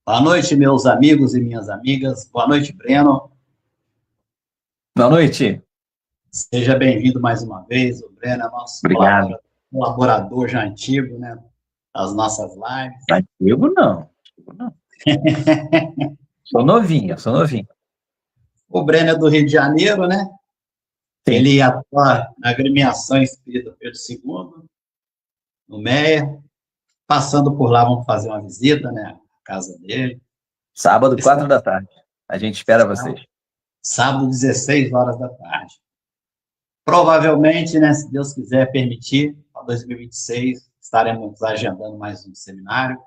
Boa noite, meus amigos e minhas amigas. Boa noite, Breno. Boa noite. Seja bem-vindo mais uma vez. O Breno é nosso Obrigado. colaborador já antigo, né, das nossas lives. Antigo não. Antigo não. Sou novinho, sou novinho. O Breno é do Rio de Janeiro, né? Sim. Ele atua na agremiação Espírita Pedro II, no MEA. Passando por lá, vamos fazer uma visita, né, à casa dele. Sábado, Esse 4 da tarde. A gente espera vocês. sábado, 16 horas da tarde. Provavelmente, né, se Deus quiser permitir, para 2026, estaremos agendando mais um seminário.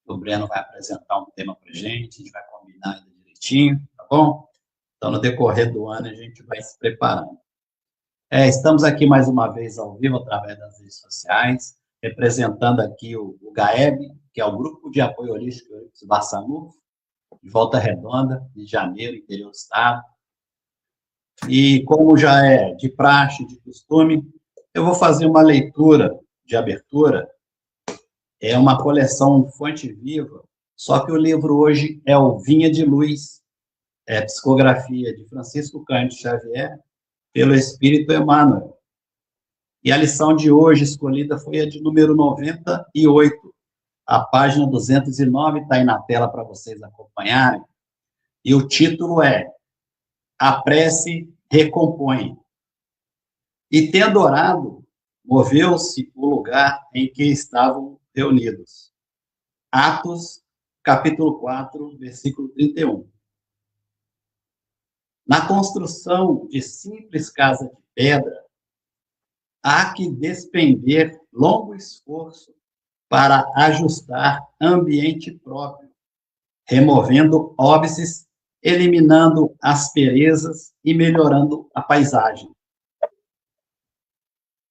O Breno vai apresentar um tema para a gente vai combinar ainda direitinho, tá bom? Então, no decorrer do ano, a gente vai se preparando. Estamos aqui mais uma vez ao vivo, através das redes sociais, representando aqui o GAEB, que é o Grupo de Apoio Holístico Barçanufo, de Volta Redonda, Rio de Janeiro, interior do estado. E como já é de praxe, de costume, eu vou fazer uma leitura de abertura. É uma coleção Fonte Viva, só que o livro hoje é o Vinha de Luz, psicografia de Francisco Cândido Xavier, pelo Espírito Emmanuel. E a lição de hoje escolhida foi a de número 98, a página 209, está aí na tela para vocês acompanharem. E o título é A Prece Recompõe. E tendo orado, moveu-se o lugar em que estavam reunidos. Atos, capítulo 4, versículo 31. Na construção de simples casa de pedra, há que despender longo esforço para ajustar ambiente próprio, removendo óbices, eliminando asperezas e melhorando a paisagem.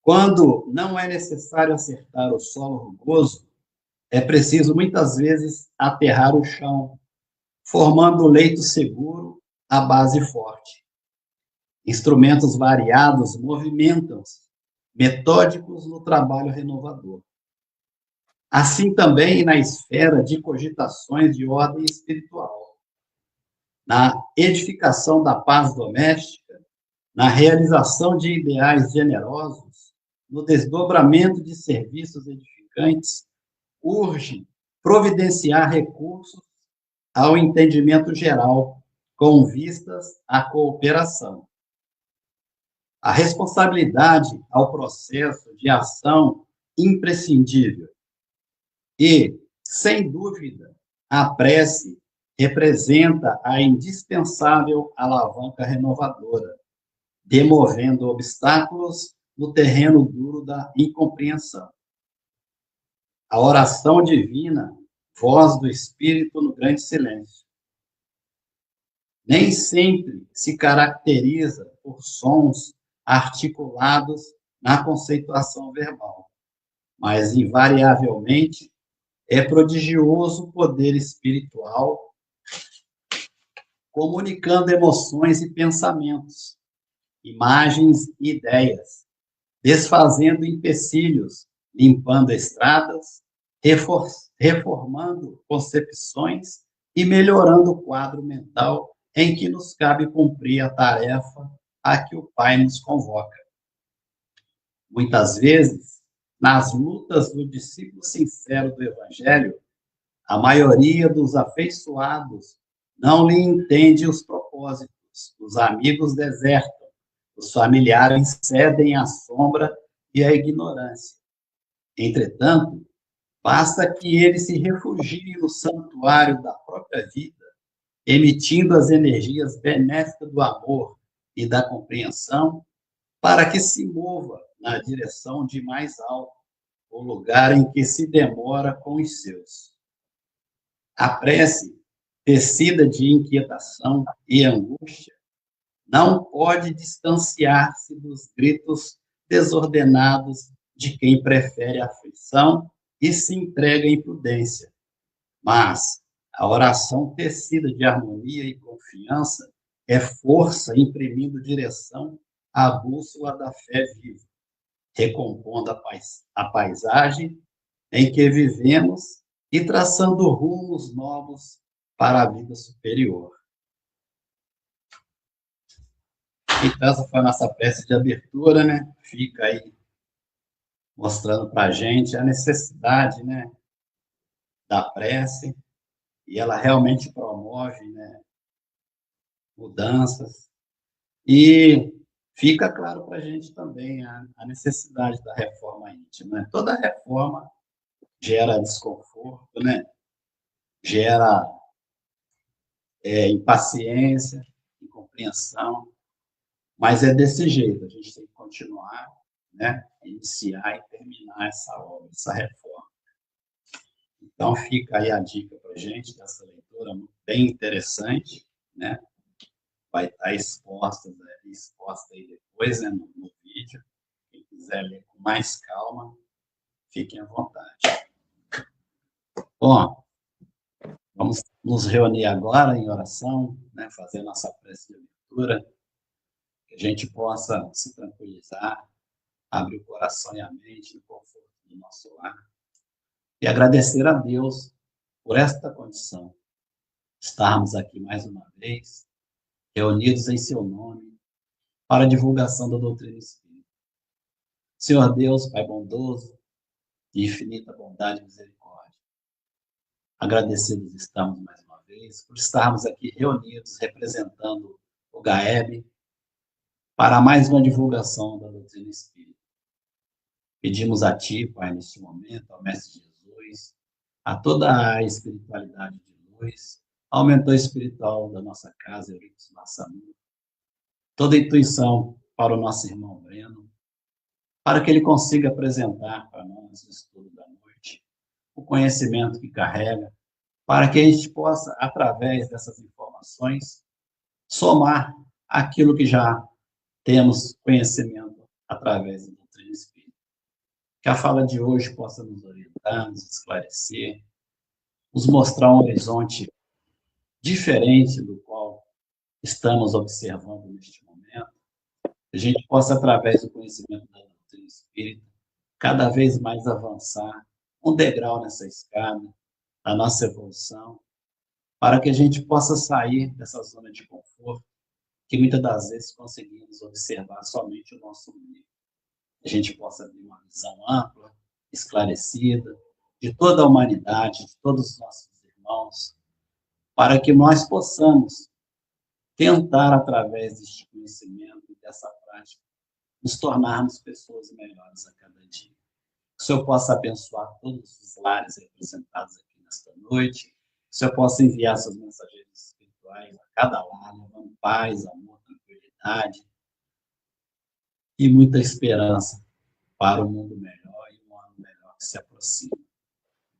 Quando não é necessário acertar o solo rugoso, é preciso muitas vezes aterrar o chão, formando leito seguro à base forte. Instrumentos variados movimentam-se, metódicos no trabalho renovador. Assim também na esfera de cogitações de ordem espiritual, na edificação da paz doméstica, na realização de ideais generosos, no desdobramento de serviços edificantes, urge providenciar recursos ao entendimento geral, com vistas à cooperação. A responsabilidade ao processo de ação imprescindível. E, sem dúvida, a prece representa a indispensável alavanca renovadora, demovendo obstáculos no terreno duro da incompreensão. A oração divina, voz do Espírito no grande silêncio. Nem sempre se caracteriza por sons articulados na conceituação verbal, mas invariavelmente é prodigioso o poder espiritual, comunicando emoções e pensamentos, imagens e ideias, desfazendo empecilhos, limpando estradas, reformando concepções e melhorando o quadro mental em que nos cabe cumprir a tarefa a que o Pai nos convoca. Muitas vezes, nas lutas do discípulo sincero do Evangelho, a maioria dos afeiçoados não lhe entende os propósitos, os amigos desertam, os familiares cedem à sombra e à ignorância. Entretanto, basta que ele se refugie no santuário da própria vida, emitindo as energias benéficas do amor e da compreensão, para que se mova na direção de mais alto, o lugar em que se demora com os seus. A prece, tecida de inquietação e angústia, não pode distanciar-se dos gritos desordenados de quem prefere a aflição e se entrega à imprudência. Mas a oração tecida de harmonia e confiança é força imprimindo direção à bússola da fé viva, recompondo a paisagem em que vivemos e traçando rumos novos para a vida superior. Então, essa foi a nossa peça de abertura, né? Fica aí mostrando para a gente a necessidade, né, da prece, e ela realmente promove, né, mudanças. E fica claro para a gente também a necessidade da reforma íntima. Né? Toda reforma gera desconforto, né? Gera impaciência, incompreensão, mas é desse jeito, a gente tem que continuar, né? Iniciar e terminar essa obra, essa reforma. Então, fica aí a dica para a gente dessa leitura, bem interessante, né? Vai estar exposta aí depois, né, no vídeo. Quem quiser ler com mais calma, fiquem à vontade. Bom, vamos nos reunir agora em oração, né, fazer nossa prece de leitura, que a gente possa se tranquilizar, abrir o coração e a mente no conforto do nosso lar e agradecer a Deus por esta condição, estarmos aqui mais uma vez, reunidos em seu nome, para a divulgação da doutrina espírita. Senhor Deus, Pai bondoso, de infinita bondade e misericórdia, agradecidos estamos mais uma vez por estarmos aqui reunidos, representando o GAEB, para mais uma divulgação da doutrina espírita. Pedimos a Ti, Pai, neste momento, ao Mestre Jesus, a toda a espiritualidade de luz, ao mentor espiritual da nossa casa, Eurico Massamu, toda a intuição para o nosso irmão Breno, para que ele consiga apresentar para nós o estudo da noite, o conhecimento que carrega, para que a gente possa, através dessas informações, somar aquilo que já temos conhecimento através da doutrina espírita. Que a fala de hoje possa nos orientar, nos esclarecer, nos mostrar um horizonte diferente do qual estamos observando neste momento. Que a gente possa, através do conhecimento da doutrina espírita, cada vez mais avançar um degrau nessa escada, a nossa evolução, para que a gente possa sair dessa zona de conforto, que muitas das vezes conseguimos observar somente o nosso meio. A gente possa ter uma visão ampla, esclarecida, de toda a humanidade, de todos os nossos irmãos, para que nós possamos tentar, através deste conhecimento e dessa prática, nos tornarmos pessoas melhores a cada dia. Que o Senhor possa abençoar todos os lares representados aqui nesta noite, que o Senhor possa enviar seus mensageiros espirituais a cada lar, levando paz, amor, tranquilidade e muita esperança para um mundo melhor e um ano melhor que se aproxima.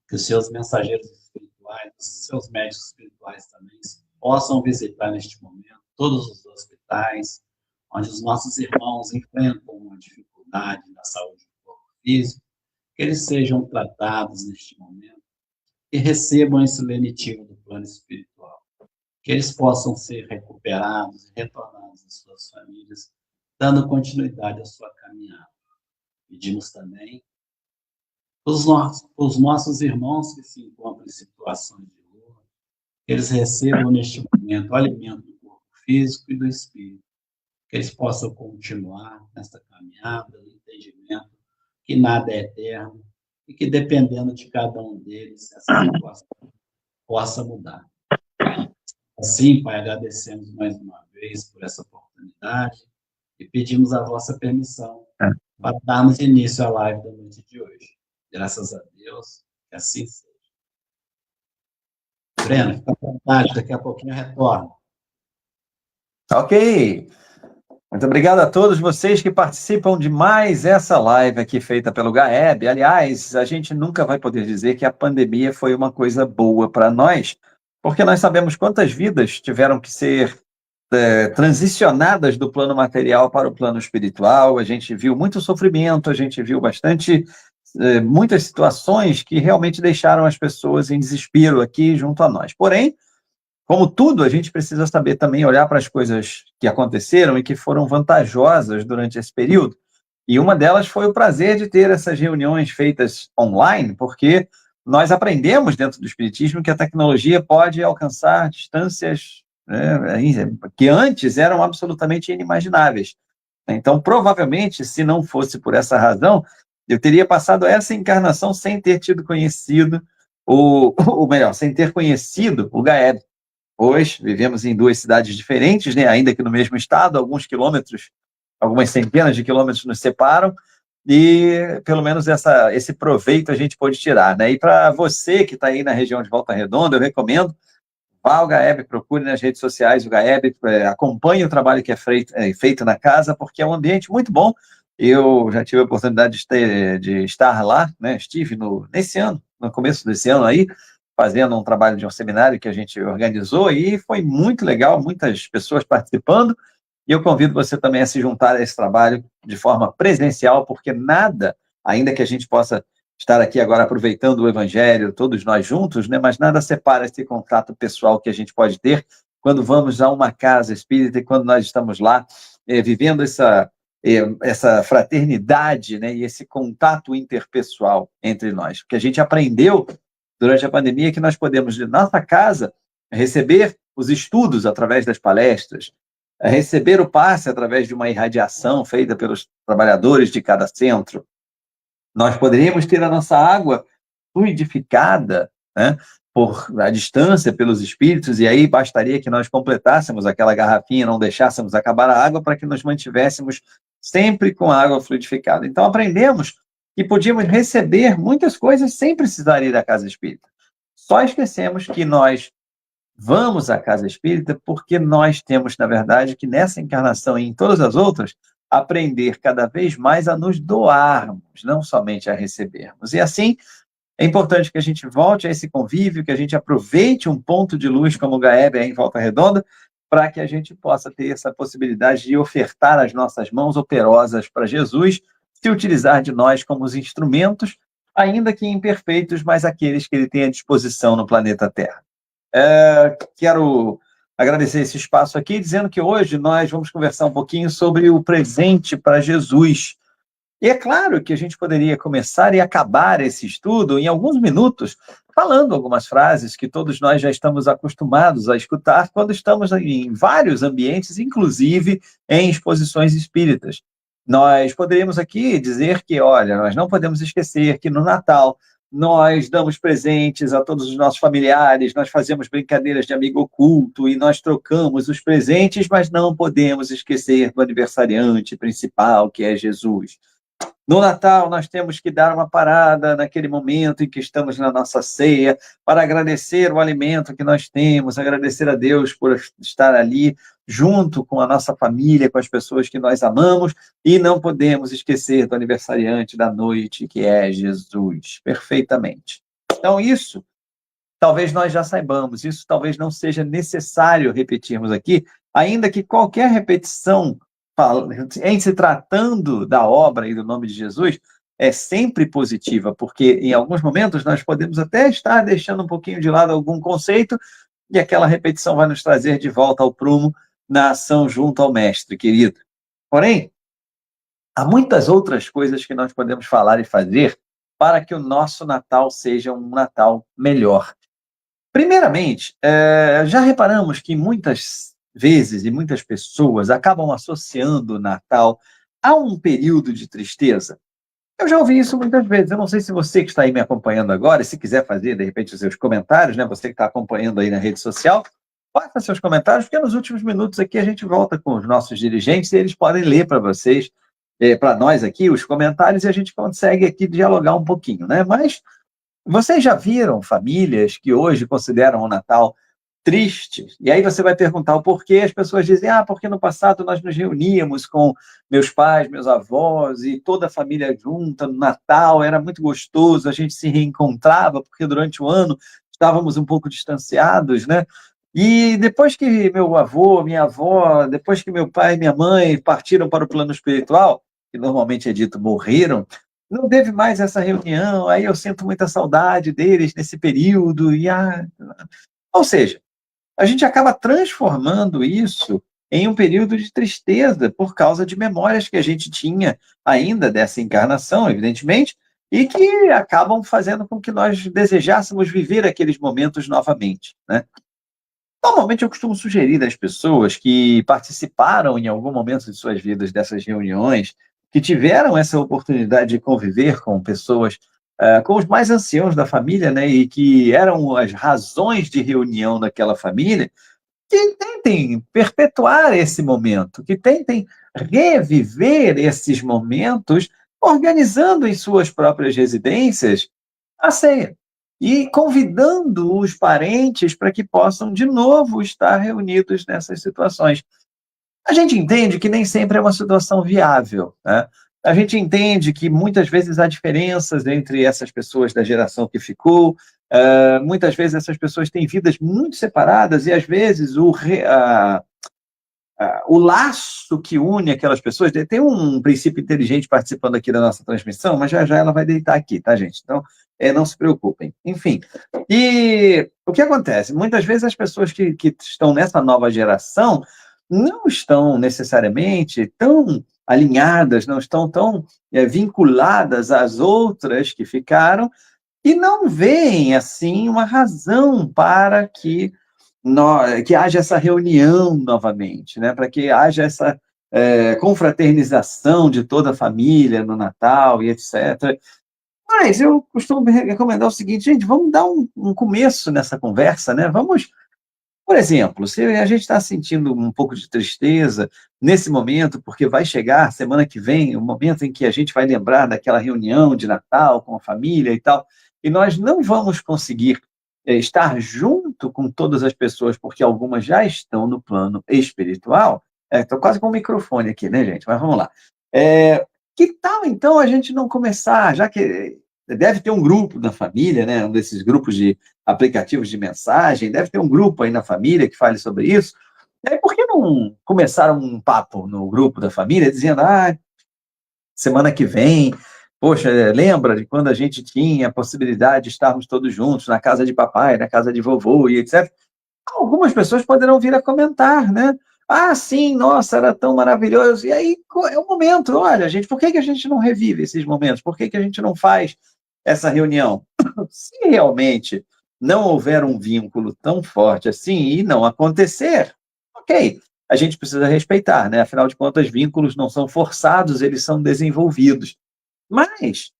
Que os seus mensageiros espirituais, os seus médicos espirituais também possam visitar neste momento todos os hospitais onde os nossos irmãos enfrentam uma dificuldade na saúde do corpo físico, que eles sejam tratados neste momento e recebam esse lenitivo do plano espiritual, que eles possam ser recuperados e retornados às suas famílias, dando continuidade à sua caminhada. Pedimos também os nossos irmãos que se encontram em situações de rua, que eles recebam neste momento o alimento do corpo físico e do espírito, que eles possam continuar nesta caminhada do entendimento que nada é eterno e que, dependendo de cada um deles, essa situação possa mudar. Assim, Pai, agradecemos mais uma vez por essa oportunidade e pedimos a vossa permissão para darmos início à live da noite de hoje. Graças a Deus, que assim seja. Breno, fica à vontade, daqui a pouquinho eu retorno. Ok. Muito obrigado a todos vocês que participam de mais essa live aqui feita pelo GAEB. Aliás, a gente nunca vai poder dizer que a pandemia foi uma coisa boa para nós, porque nós sabemos quantas vidas tiveram que ser transicionadas do plano material para o plano espiritual. A gente viu muito sofrimento, a gente viu muitas situações que realmente deixaram as pessoas em desespero aqui junto a nós. Porém, como tudo, a gente precisa saber também olhar para as coisas que aconteceram e que foram vantajosas durante esse período. E uma delas foi o prazer de ter essas reuniões feitas online, porque nós aprendemos dentro do Espiritismo que a tecnologia pode alcançar distâncias, né, que antes eram absolutamente inimagináveis. Então, provavelmente, se não fosse por essa razão, eu teria passado essa encarnação sem ter tido conhecido, ou melhor, sem ter conhecido o Gaeb. Hoje, vivemos em duas cidades diferentes, né, ainda que no mesmo estado, alguns quilômetros, algumas centenas de quilômetros nos separam, e pelo menos esse proveito a gente pode tirar, né? E para você que está aí na região de Volta Redonda, eu recomendo, vá ao Gaeb, procure nas redes sociais o Gaeb, acompanhe o trabalho que é feito na casa, porque é um ambiente muito bom. Eu já tive a oportunidade de estar lá, né? Estive nesse ano, no começo desse ano aí, fazendo um trabalho de um seminário que a gente organizou, e foi muito legal, muitas pessoas participando, e eu convido você também a se juntar a esse trabalho de forma presencial, porque nada, ainda que a gente possa estar aqui agora aproveitando o Evangelho, todos nós juntos, né, mas nada separa esse contato pessoal que a gente pode ter quando vamos a uma casa espírita e quando nós estamos lá vivendo essa fraternidade, né, e esse contato interpessoal entre nós. Porque a gente aprendeu durante a pandemia que nós podemos, de nossa casa, receber os estudos através das palestras, receber o passe através de uma irradiação feita pelos trabalhadores de cada centro. Nós poderíamos ter a nossa água fluidificada, né, por a distância, pelos espíritos, e aí bastaria que nós completássemos aquela garrafinha, não deixássemos acabar a água para que nos mantivéssemos sempre com a água fluidificada. Então, aprendemos que podíamos receber muitas coisas sem precisar ir à casa espírita. Só esquecemos que nós vamos à casa espírita porque nós temos, na verdade, que nessa encarnação e em todas as outras, aprender cada vez mais a nos doarmos, não somente a recebermos. E assim, é importante que a gente volte a esse convívio, que a gente aproveite um ponto de luz como o Gaeb em Volta Redonda, para que a gente possa ter essa possibilidade de ofertar as nossas mãos operosas para Jesus, se utilizar de nós como os instrumentos, ainda que imperfeitos, mas aqueles que ele tem à disposição no planeta Terra. Quero agradecer esse espaço aqui, dizendo que hoje nós vamos conversar um pouquinho sobre o presente para Jesus. E é claro que a gente poderia começar e acabar esse estudo em alguns minutos, falando algumas frases que todos nós já estamos acostumados a escutar quando estamos em vários ambientes, inclusive em exposições espíritas. Nós poderíamos aqui dizer que, olha, nós não podemos esquecer que no Natal nós damos presentes a todos os nossos familiares, nós fazemos brincadeiras de amigo oculto e nós trocamos os presentes, mas não podemos esquecer do aniversariante principal, que é Jesus. No Natal, nós temos que dar uma parada naquele momento em que estamos na nossa ceia, para agradecer o alimento que nós temos, agradecer a Deus por estar ali junto com a nossa família, com as pessoas que nós amamos, e não podemos esquecer do aniversariante da noite, que é Jesus, perfeitamente. Então, isso talvez nós já saibamos, isso talvez não seja necessário repetirmos aqui, ainda que qualquer repetição em se tratando da obra e do nome de Jesus, é sempre positiva, porque em alguns momentos nós podemos até estar deixando um pouquinho de lado algum conceito e aquela repetição vai nos trazer de volta ao prumo na ação junto ao Mestre, querido. Porém, há muitas outras coisas que nós podemos falar e fazer para que o nosso Natal seja um Natal melhor. Primeiramente, já reparamos que muitas vezes e muitas pessoas acabam associando o Natal a um período de tristeza? Eu já ouvi isso muitas vezes. Eu não sei se você que está aí me acompanhando agora, e se quiser fazer, de repente, os seus comentários, né? Você que está acompanhando aí na rede social, faça seus comentários, porque nos últimos minutos aqui a gente volta com os nossos dirigentes e eles podem ler para vocês, para nós aqui, os comentários, e a gente consegue aqui dialogar um pouquinho, né? Mas vocês já viram famílias que hoje consideram o Natal triste? E aí você vai perguntar o porquê. As pessoas dizem, porque no passado nós nos reuníamos com meus pais, meus avós e toda a família junta no Natal, era muito gostoso, a gente se reencontrava, porque durante o ano estávamos um pouco distanciados, né? E depois que meu avô, minha avó, depois que meu pai e minha mãe partiram para o plano espiritual, que normalmente é dito morreram, não teve mais essa reunião, aí eu sinto muita saudade deles nesse período, ou seja, a gente acaba transformando isso em um período de tristeza por causa de memórias que a gente tinha ainda dessa encarnação, evidentemente, e que acabam fazendo com que nós desejássemos viver aqueles momentos novamente, né? Normalmente eu costumo sugerir às pessoas que participaram em algum momento de suas vidas dessas reuniões, que tiveram essa oportunidade de conviver com pessoas, com os mais anciãos da família, né, e que eram as razões de reunião daquela família, que tentem perpetuar esse momento, que tentem reviver esses momentos, organizando em suas próprias residências a ceia e convidando os parentes para que possam de novo estar reunidos nessas situações. A gente entende que nem sempre é uma situação viável, né? A gente entende que muitas vezes há diferenças entre essas pessoas da geração que ficou, muitas vezes essas pessoas têm vidas muito separadas e às vezes o laço que une aquelas pessoas. Tem um princípio inteligente participando aqui da nossa transmissão, mas já já ela vai deitar aqui, tá, gente? Então, não se preocupem. Enfim, e o que acontece? Muitas vezes as pessoas que estão nessa nova geração não estão necessariamente tão alinhadas, não estão tão vinculadas às outras que ficaram e não veem, assim, uma razão para que haja essa reunião novamente, né? Para que haja essa confraternização de toda a família no Natal e etc. Mas eu costumo recomendar o seguinte, gente, vamos dar um começo nessa conversa, né? Vamos, por exemplo, se a gente está sentindo um pouco de tristeza nesse momento, porque vai chegar semana que vem o momento em que a gente vai lembrar daquela reunião de Natal com a família e tal, e nós não vamos conseguir estar junto com todas as pessoas, porque algumas já estão no plano espiritual. Estou quase com o microfone aqui, né, gente? Mas vamos lá. Que tal, então, a gente não começar, já que deve ter um grupo da família, né, um desses grupos de aplicativos de mensagem, deve ter um grupo aí na família que fale sobre isso. E aí, por que não começar um papo no grupo da família, dizendo, semana que vem, poxa, lembra de quando a gente tinha a possibilidade de estarmos todos juntos na casa de papai, na casa de vovô e etc. Algumas pessoas poderão vir a comentar, né? Ah, sim, nossa, era tão maravilhoso. E aí é o momento, olha, gente, por que a gente não revive esses momentos? Por que a gente não faz essa reunião? Se realmente não houver um vínculo tão forte assim e não acontecer, ok, a gente precisa respeitar, né? Afinal de contas, vínculos não são forçados, eles são desenvolvidos. Mas,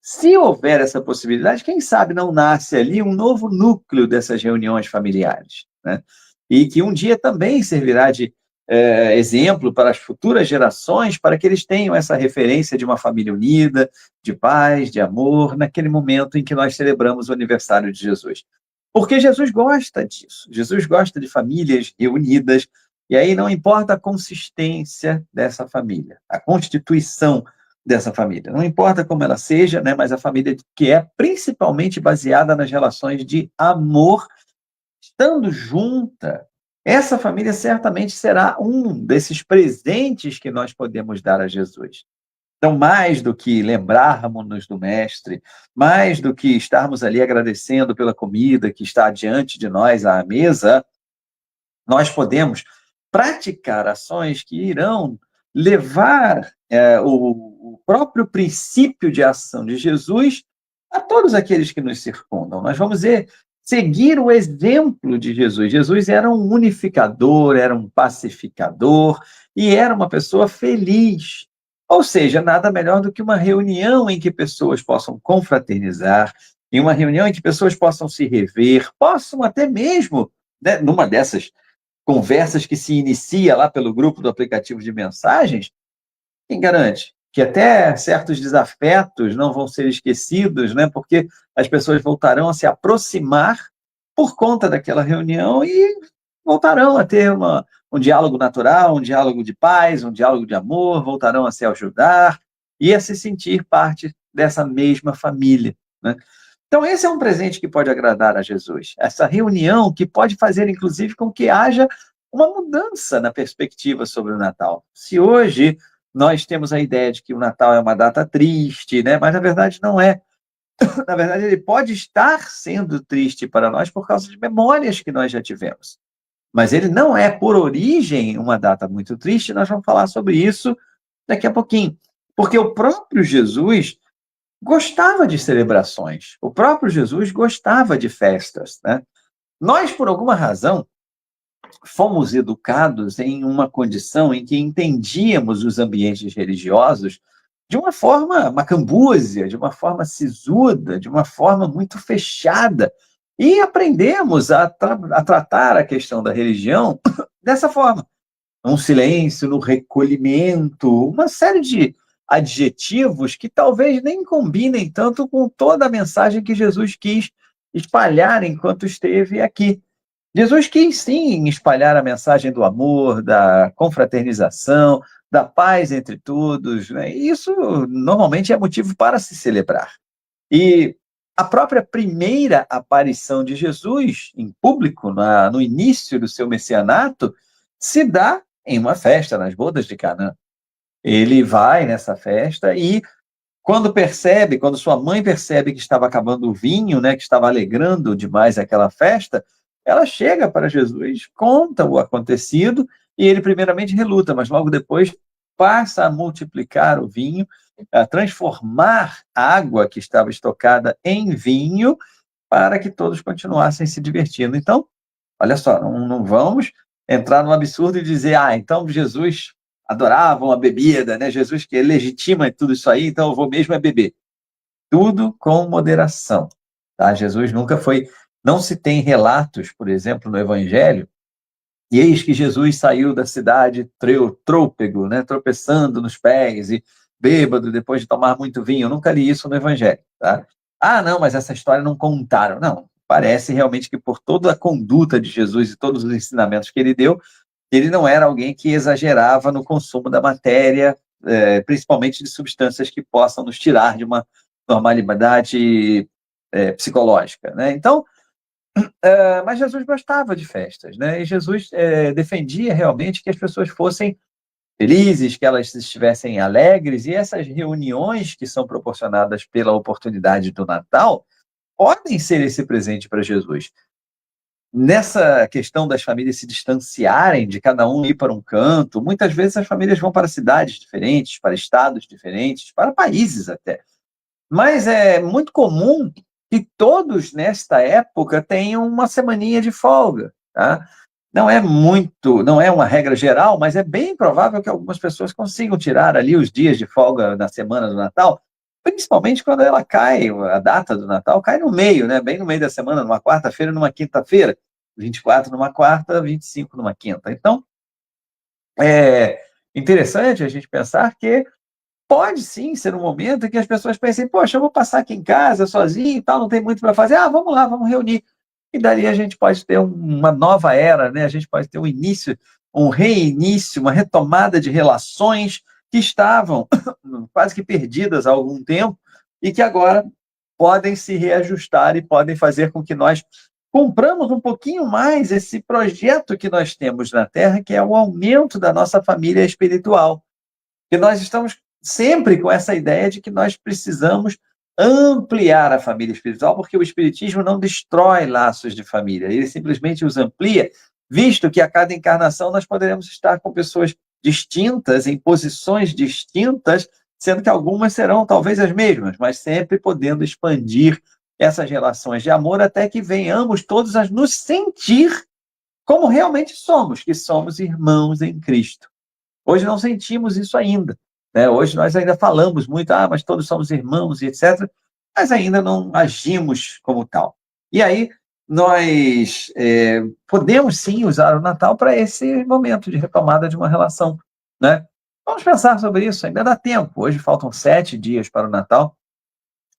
se houver essa possibilidade, quem sabe não nasce ali um novo núcleo dessas reuniões familiares, né? E que um dia também servirá de exemplo para as futuras gerações, para que eles tenham essa referência de uma família unida, de paz, de amor, naquele momento em que nós celebramos o aniversário de Jesus. Porque Jesus gosta disso, Jesus gosta de famílias reunidas, e aí não importa a consistência dessa família, a constituição dessa família. Não importa como ela seja, né, mas a família que é principalmente baseada nas relações de amor, estando junta, essa família certamente será um desses presentes que nós podemos dar a Jesus. Então, mais do que lembrarmos-nos do Mestre, mais do que estarmos ali agradecendo pela comida que está diante de nós à mesa, nós podemos praticar ações que irão levar o próprio princípio de ação de Jesus a todos aqueles que nos circundam. Nós vamos seguir o exemplo de Jesus. Jesus era um unificador, era um pacificador e era uma pessoa feliz. Ou seja, nada melhor do que uma reunião em que pessoas possam confraternizar, em uma reunião em que pessoas possam se rever, possam até mesmo, né, numa dessas conversas que se inicia lá pelo grupo do aplicativo de mensagens, quem garante que até certos desafetos não vão ser esquecidos, né? Porque as pessoas voltarão a se aproximar por conta daquela reunião e voltarão a ter um diálogo natural, um diálogo de paz, um diálogo de amor, voltarão a se ajudar e a se sentir parte dessa mesma família, né? Então, esse é um presente que pode agradar a Jesus. Essa reunião que pode fazer, inclusive, com que haja uma mudança na perspectiva sobre o Natal. Se hoje nós temos a ideia de que o Natal é uma data triste, né? Mas, na verdade, não é. Na verdade, ele pode estar sendo triste para nós por causa de memórias que nós já tivemos. Mas ele não é, por origem, uma data muito triste. Nós vamos falar sobre isso daqui a pouquinho. Porque o próprio Jesus gostava de celebrações. O próprio Jesus gostava de festas, né? Nós, por alguma razão, fomos educados em uma condição em que entendíamos os ambientes religiosos de uma forma macambúzia, de uma forma sisuda, de uma forma muito fechada. E aprendemos a tratar a questão da religião dessa forma. Um silêncio, no recolhimento, uma série de adjetivos que talvez nem combinem tanto com toda a mensagem que Jesus quis espalhar enquanto esteve aqui. Jesus quis sim espalhar a mensagem do amor, da confraternização, da paz entre todos, né? E isso normalmente é motivo para se celebrar. E a própria primeira aparição de Jesus em público, no início do seu messianato, se dá em uma festa, nas bodas de Canaã. Ele vai nessa festa e quando sua mãe percebe que estava acabando o vinho, né, que estava alegrando demais aquela festa, ela chega para Jesus, conta o acontecido, e ele primeiramente reluta, mas logo depois passa a multiplicar o vinho, a transformar a água que estava estocada em vinho, para que todos continuassem se divertindo. Então, olha só, não vamos entrar no absurdo e dizer, então Jesus adorava uma bebida, né? Jesus que legitima tudo isso aí, então eu vou mesmo é beber. Tudo com moderação, tá? Jesus nunca foi... Não se tem relatos, por exemplo, no Evangelho, e eis que Jesus saiu da cidade trôpego, né? Tropeçando nos pés e bêbado depois de tomar muito vinho. Eu nunca li isso no Evangelho, tá? Não, mas essa história não contaram. Não, parece realmente que por toda a conduta de Jesus e todos os ensinamentos que ele deu, ele não era alguém que exagerava no consumo da matéria, principalmente de substâncias que possam nos tirar de uma normalidade psicológica, né? Então, mas Jesus gostava de festas, né? E Jesus defendia realmente que as pessoas fossem felizes, que elas estivessem alegres, e essas reuniões que são proporcionadas pela oportunidade do Natal podem ser esse presente para Jesus. Nessa questão das famílias se distanciarem, de cada um ir para um canto, muitas vezes as famílias vão para cidades diferentes, para estados diferentes, para países até. Mas é muito comum que todos, nesta época, tenham uma semaninha de folga, tá? Não é uma regra geral, mas é bem provável que algumas pessoas consigam tirar ali os dias de folga na semana do Natal, principalmente quando ela cai, a data do Natal cai no meio, né? Bem no meio da semana, numa quarta-feira, numa quinta-feira, 24 numa quarta, 25 numa quinta. Então, é interessante a gente pensar que pode sim ser um momento em que as pessoas pensem, poxa, eu vou passar aqui em casa sozinho e tal, não tem muito para fazer, vamos lá, vamos reunir. E dali a gente pode ter uma nova era, né? A gente pode ter um início, um reinício, uma retomada de relações que estavam quase que perdidas há algum tempo e que agora podem se reajustar e podem fazer com que nós compramos um pouquinho mais esse projeto que nós temos na Terra, que é o aumento da nossa família espiritual. E nós estamos sempre com essa ideia de que nós precisamos ampliar a família espiritual, porque o espiritismo não destrói laços de família, ele simplesmente os amplia, visto que a cada encarnação nós poderemos estar com pessoas distintas, em posições distintas, sendo que algumas serão talvez as mesmas, mas sempre podendo expandir essas relações de amor até que venhamos todos a nos sentir como realmente somos, que somos irmãos em Cristo. Hoje não sentimos isso ainda, né? Hoje nós ainda falamos muito, mas todos somos irmãos e etc., mas ainda não agimos como tal. E aí nós podemos sim usar o Natal para esse momento de retomada de uma relação, né? Vamos pensar sobre isso, ainda dá tempo. Hoje faltam 7 dias para o Natal,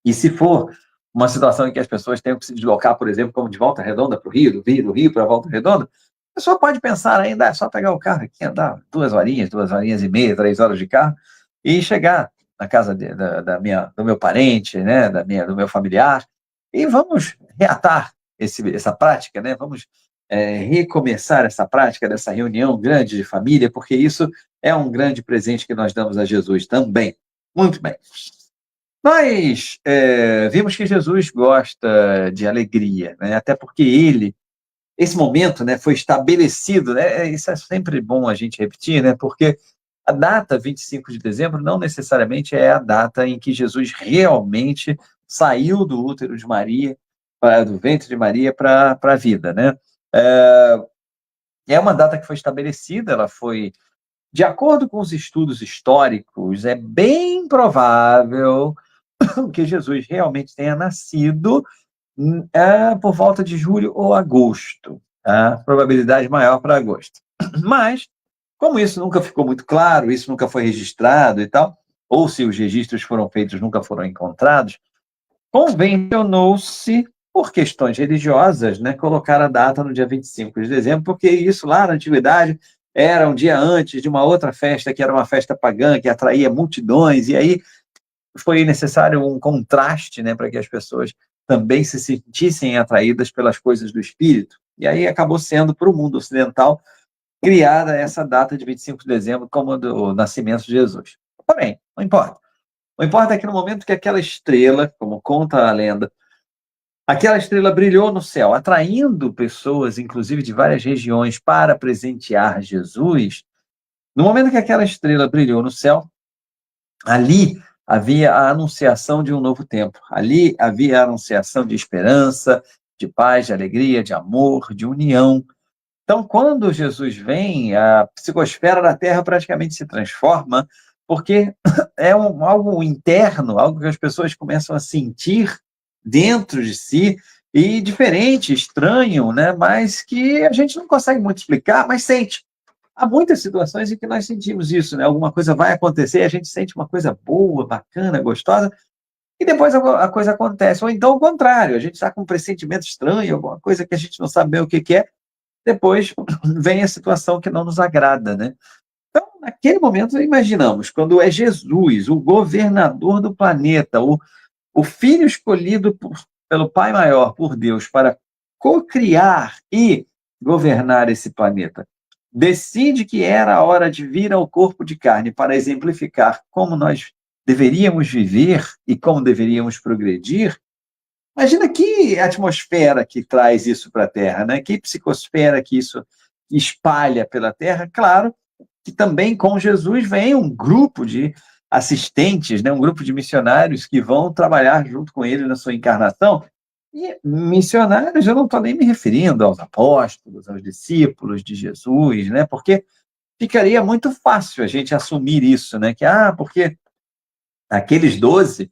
e se for uma situação em que as pessoas tenham que se deslocar, por exemplo, como de Volta Redonda para o Rio, do Rio para Volta Redonda, a pessoa pode pensar ainda, é só pegar o carro aqui, andar 2 horinhas e meia, 3 horas de carro, e chegar na casa do meu parente, né, do meu familiar, e vamos reatar essa prática, né? Vamos recomeçar essa prática dessa reunião grande de família, porque isso é um grande presente que nós damos a Jesus também. Muito bem. Nós vimos que Jesus gosta de alegria, né? Até porque esse momento, né, foi estabelecido, né? Isso é sempre bom a gente repetir, né? Porque A data 25 de dezembro não necessariamente é a data em que Jesus realmente saiu do útero de Maria, do ventre de Maria para a vida, né? É uma data que foi estabelecida, ela foi, de acordo com os estudos históricos, é bem provável que Jesus realmente tenha nascido por volta de julho ou agosto. A probabilidade maior para agosto. Mas, como isso nunca ficou muito claro, isso nunca foi registrado e tal, ou se os registros foram feitos nunca foram encontrados, convencionou-se, por questões religiosas, né, colocar a data no dia 25 de dezembro, porque isso lá na antiguidade era um dia antes de uma outra festa, que era uma festa pagã, que atraía multidões, e aí foi necessário um contraste, né, para que as pessoas também se sentissem atraídas pelas coisas do espírito. E aí acabou sendo, para o mundo ocidental, criada essa data de 25 de dezembro como do nascimento de Jesus. Porém, não importa. O importa é que no momento que aquela estrela, como conta a lenda, aquela estrela brilhou no céu, atraindo pessoas, inclusive de várias regiões, para presentear Jesus. No momento que aquela estrela brilhou no céu, ali havia a anunciação de um novo tempo. Ali havia a anunciação de esperança, de paz, de alegria, de amor, de união. Então, quando Jesus vem, a psicosfera da Terra praticamente se transforma, porque é algo interno, algo que as pessoas começam a sentir dentro de si, e diferente, estranho, né? Mas que a gente não consegue muito explicar, mas sente. Há muitas situações em que nós sentimos isso, né? Alguma coisa vai acontecer, a gente sente uma coisa boa, bacana, gostosa, e depois a coisa acontece. Ou então o contrário, a gente está com um pressentimento estranho, alguma coisa que a gente não sabe bem o que é, depois vem a situação que não nos agrada, né? Então, naquele momento, imaginamos, quando é Jesus, o governador do planeta, o filho escolhido pelo Pai Maior, por Deus, para co-criar e governar esse planeta, decide que era a hora de vir ao corpo de carne para exemplificar como nós deveríamos viver e como deveríamos progredir. Imagina que atmosfera que traz isso para a Terra, né? Que psicosfera que isso espalha pela Terra. Claro que também com Jesus vem um grupo de assistentes, né? Um grupo de missionários que vão trabalhar junto com ele na sua encarnação. E missionários, eu não estou nem me referindo aos apóstolos, aos discípulos de Jesus, né? Porque ficaria muito fácil a gente assumir isso, né? Que, porque aqueles 12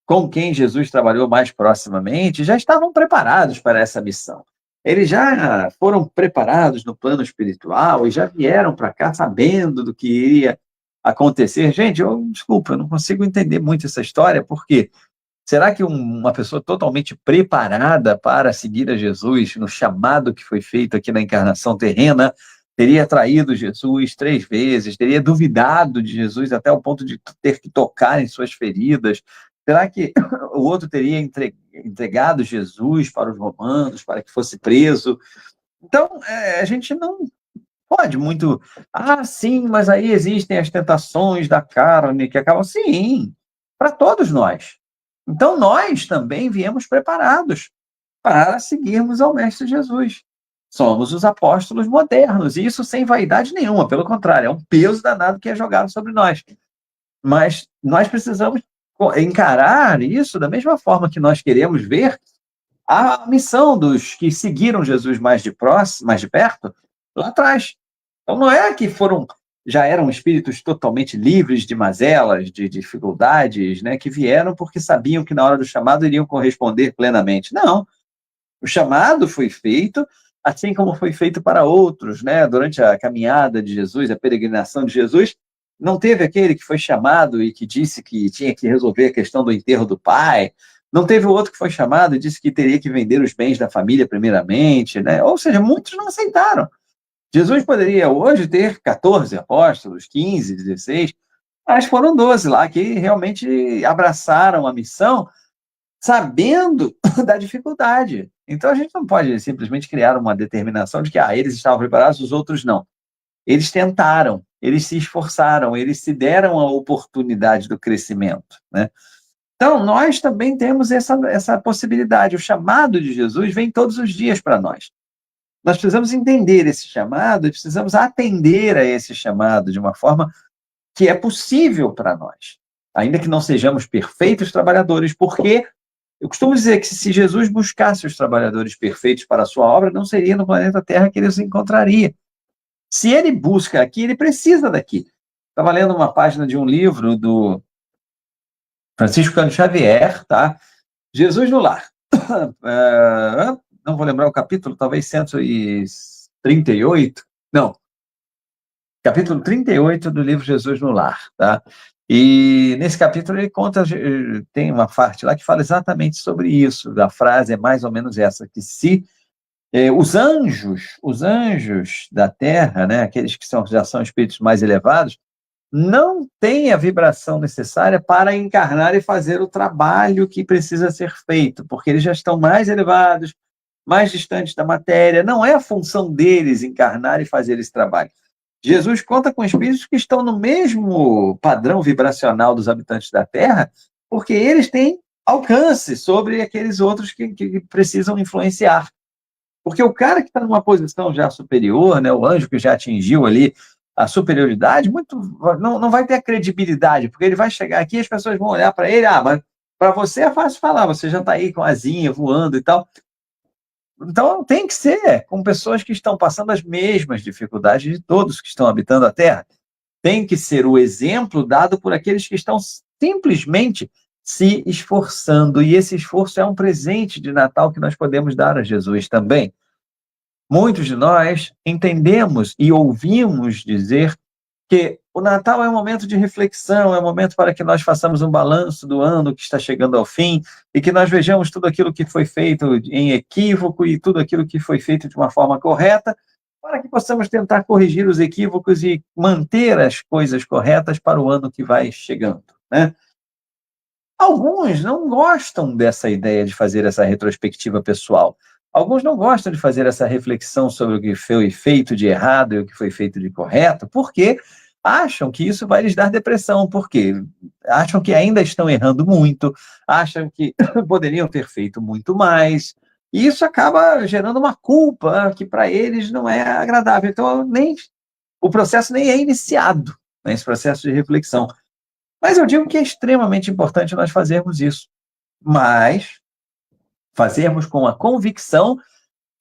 com quem Jesus trabalhou mais proximamente já estavam preparados para essa missão. Eles já foram preparados no plano espiritual e já vieram para cá sabendo do que iria acontecer. Gente, desculpa, eu não consigo entender muito essa história, porque será que uma pessoa totalmente preparada para seguir a Jesus no chamado que foi feito aqui na encarnação terrena teria traído Jesus 3 vezes, teria duvidado de Jesus até o ponto de ter que tocar em suas feridas? Será que o outro teria entregado Jesus para os romanos, para que fosse preso? Então, a gente não pode muito... sim, mas aí existem as tentações da carne que acabam... Sim, para todos nós. Então, nós também viemos preparados para seguirmos ao Mestre Jesus. Somos os apóstolos modernos, e isso sem vaidade nenhuma, pelo contrário, é um peso danado que é jogado sobre nós. Mas nós precisamos encarar isso da mesma forma que nós queremos ver a missão dos que seguiram Jesus mais de perto, lá atrás. Então não é que já eram espíritos totalmente livres de mazelas, de dificuldades, né, que vieram porque sabiam que na hora do chamado iriam corresponder plenamente. Não. O chamado foi feito, assim como foi feito para outros, né? Durante a caminhada de Jesus, a peregrinação de Jesus, não teve aquele que foi chamado e que disse que tinha que resolver a questão do enterro do pai, não teve o outro que foi chamado e disse que teria que vender os bens da família primeiramente, né? Ou seja, muitos não aceitaram. Jesus poderia hoje ter 14 apóstolos, 15, 16, mas foram 12 lá que realmente abraçaram a missão sabendo da dificuldade. Então, a gente não pode simplesmente criar uma determinação de que eles estavam preparados, os outros não. Eles tentaram, eles se esforçaram, eles se deram a oportunidade do crescimento, né? Então, nós também temos essa possibilidade. O chamado de Jesus vem todos os dias para nós. Nós precisamos entender esse chamado e precisamos atender a esse chamado de uma forma que é possível para nós, ainda que não sejamos perfeitos trabalhadores, porque eu costumo dizer que se Jesus buscasse os trabalhadores perfeitos para a sua obra, não seria no planeta Terra que ele os encontraria. Se ele busca aqui, ele precisa daqui. Estava lendo uma página de um livro do Francisco Cândido Xavier, tá? Jesus no Lar. Não vou lembrar o capítulo, talvez 138. Não, capítulo 38 do livro Jesus no Lar, tá? E nesse capítulo ele conta, tem uma parte lá que fala exatamente sobre isso. A frase é mais ou menos essa, que se os anjos da Terra, né, aqueles que já são espíritos mais elevados, não têm a vibração necessária para encarnar e fazer o trabalho que precisa ser feito, porque eles já estão mais elevados, mais distantes da matéria, não é a função deles encarnar e fazer esse trabalho. Jesus conta com espíritos que estão no mesmo padrão vibracional dos habitantes da Terra, porque eles têm alcance sobre aqueles outros que precisam influenciar. Porque o cara que está numa posição já superior, né, o anjo que já atingiu ali a superioridade, não vai ter a credibilidade, porque ele vai chegar aqui e as pessoas vão olhar para ele, mas para você é fácil falar, você já está aí com a asinha voando e tal. Então tem que ser com pessoas que estão passando as mesmas dificuldades de todos que estão habitando a Terra. Tem que ser o exemplo dado por aqueles que estão simplesmente se esforçando, e esse esforço é um presente de Natal que nós podemos dar a Jesus também. Muitos de nós entendemos e ouvimos dizer que o Natal é um momento de reflexão, é um momento para que nós façamos um balanço do ano que está chegando ao fim e que nós vejamos tudo aquilo que foi feito em equívoco e tudo aquilo que foi feito de uma forma correta, para que possamos tentar corrigir os equívocos e manter as coisas corretas para o ano que vai chegando, né? Alguns não gostam dessa ideia de fazer essa retrospectiva pessoal. Alguns não gostam de fazer essa reflexão sobre o que foi feito de errado e o que foi feito de correto, porque acham que isso vai lhes dar depressão, porque acham que ainda estão errando muito, acham que poderiam ter feito muito mais, e isso acaba gerando uma culpa que para eles não é agradável. Então, o processo nem é iniciado, né, esse processo de reflexão. Mas eu digo que é extremamente importante nós fazermos isso, mas fazermos com a convicção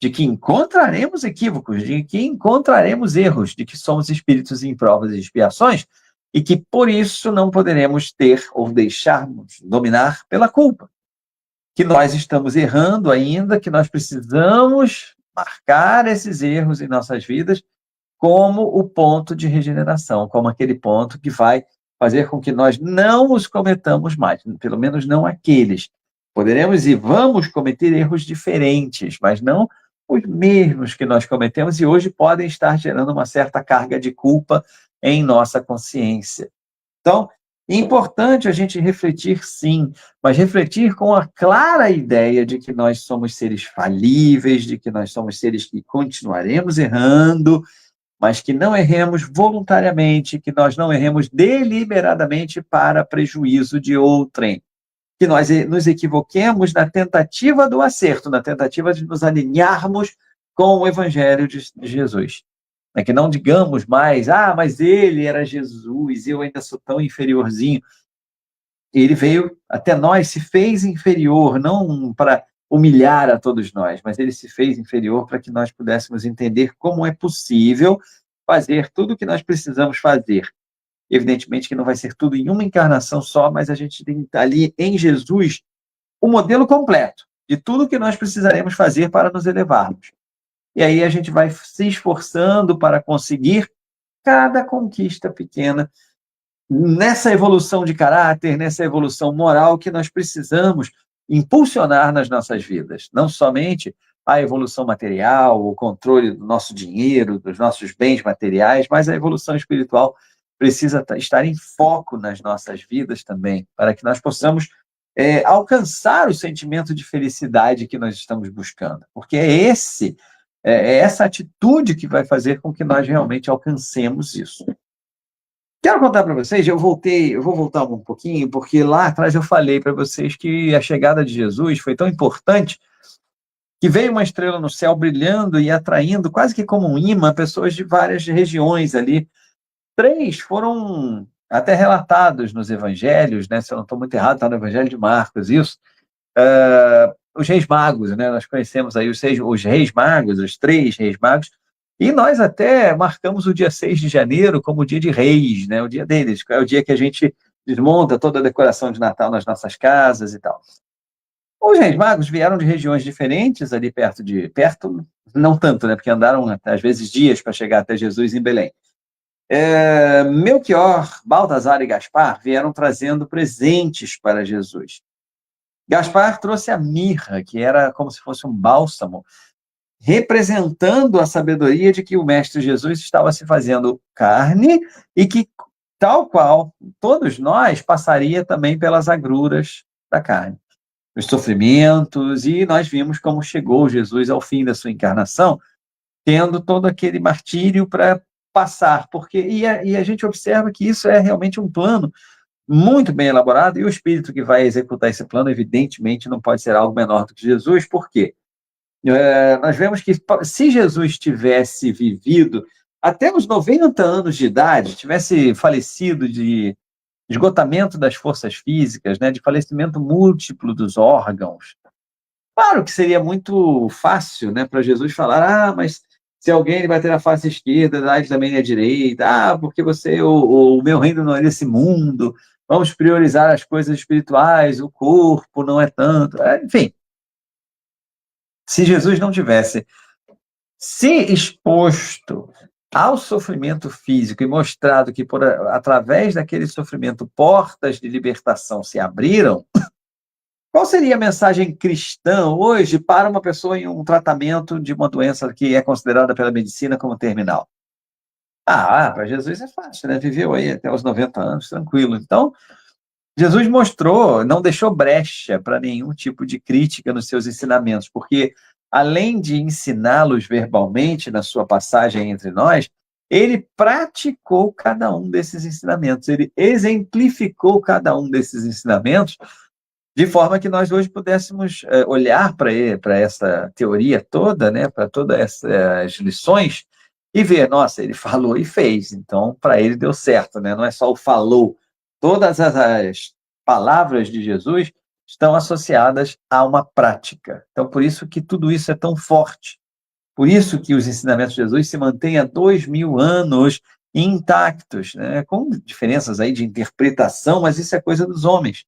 de que encontraremos equívocos, de que encontraremos erros, de que somos espíritos em provas e expiações, e que por isso não poderemos ter ou deixarmos dominar pela culpa. Que nós estamos errando ainda, que nós precisamos marcar esses erros em nossas vidas como o ponto de regeneração, como aquele ponto que vai fazer com que nós não os cometamos mais, pelo menos não aqueles. Poderemos e vamos cometer erros diferentes, mas não os mesmos que nós cometemos e hoje podem estar gerando uma certa carga de culpa em nossa consciência. Então, é importante a gente refletir, sim, mas refletir com a clara ideia de que nós somos seres falíveis, de que nós somos seres que continuaremos errando, mas que não erremos voluntariamente, que nós não erremos deliberadamente para prejuízo de outrem, que nós nos equivoquemos na tentativa do acerto, na tentativa de nos alinharmos com o Evangelho de Jesus. Que não digamos mais, mas ele era Jesus, eu ainda sou tão inferiorzinho. Ele veio até nós, se fez inferior, não para humilhar a todos nós, mas ele se fez inferior para que nós pudéssemos entender como é possível fazer tudo o que nós precisamos fazer. Evidentemente que não vai ser tudo em uma encarnação só, mas a gente tem ali em Jesus o modelo completo de tudo o que nós precisaremos fazer para nos elevarmos. E aí a gente vai se esforçando para conseguir cada conquista pequena nessa evolução de caráter, nessa evolução moral que nós precisamos impulsionar nas nossas vidas. Não somente a evolução material, o controle do nosso dinheiro, dos nossos bens materiais, mas a evolução espiritual precisa estar em foco nas nossas vidas também, para que nós possamos alcançar o sentimento de felicidade que nós estamos buscando. Porque é essa atitude que vai fazer com que nós realmente alcancemos isso. Quero contar para vocês, eu vou voltar um pouquinho, porque lá atrás eu falei para vocês que a chegada de Jesus foi tão importante que veio uma estrela no céu brilhando e atraindo, quase que como um imã, pessoas de várias regiões ali. 3 foram até relatados nos evangelhos, né? Se eu não estou muito errado, está no Evangelho de Marcos, isso. Os reis magos, né? Nós conhecemos aí os reis magos, os 3 reis magos, e nós até marcamos o dia 6 de janeiro como o dia de reis, né? O dia deles, é o dia que a gente desmonta toda a decoração de Natal nas nossas casas e tal. Os reis magos vieram de regiões diferentes ali perto, não tanto, né? Porque andaram às vezes dias para chegar até Jesus em Belém. Melchior, Baltazar e Gaspar vieram trazendo presentes para Jesus. Gaspar trouxe a mirra, que era como se fosse um bálsamo, representando a sabedoria de que o Mestre Jesus estava se fazendo carne e que, tal qual, todos nós passaria também pelas agruras da carne, os sofrimentos, e nós vimos como chegou Jesus ao fim da sua encarnação, tendo todo aquele martírio para passar, porque a gente observa que isso é realmente um plano muito bem elaborado, e o espírito que vai executar esse plano, evidentemente, não pode ser algo menor do que Jesus. Por quê? Nós vemos que se Jesus tivesse vivido até os 90 anos de idade, tivesse falecido de esgotamento das forças físicas, né, de falecimento múltiplo dos órgãos, claro que seria muito fácil, né, para Jesus falar, mas se alguém vai ter a face esquerda, dá também a direita, porque o meu reino não é desse mundo, vamos priorizar as coisas espirituais, o corpo não é tanto, enfim. Se Jesus não tivesse se exposto ao sofrimento físico e mostrado que através daquele sofrimento portas de libertação se abriram, qual seria a mensagem cristã hoje para uma pessoa em um tratamento de uma doença que é considerada pela medicina como terminal? Para Jesus é fácil, né? Viveu aí até os 90 anos, tranquilo. Então, Jesus mostrou, não deixou brecha para nenhum tipo de crítica nos seus ensinamentos, porque além de ensiná-los verbalmente na sua passagem entre nós, ele praticou cada um desses ensinamentos, ele exemplificou cada um desses ensinamentos, de forma que nós hoje pudéssemos olhar para essa teoria toda, né, para todas essas lições, e ver, nossa, ele falou e fez, então para ele deu certo, né? Não é só o falou. Todas as palavras de Jesus estão associadas a uma prática. Então, por isso que tudo isso é tão forte. Por isso que os ensinamentos de Jesus se mantêm há 2000 anos intactos, né? Com diferenças aí de interpretação, mas isso é coisa dos homens.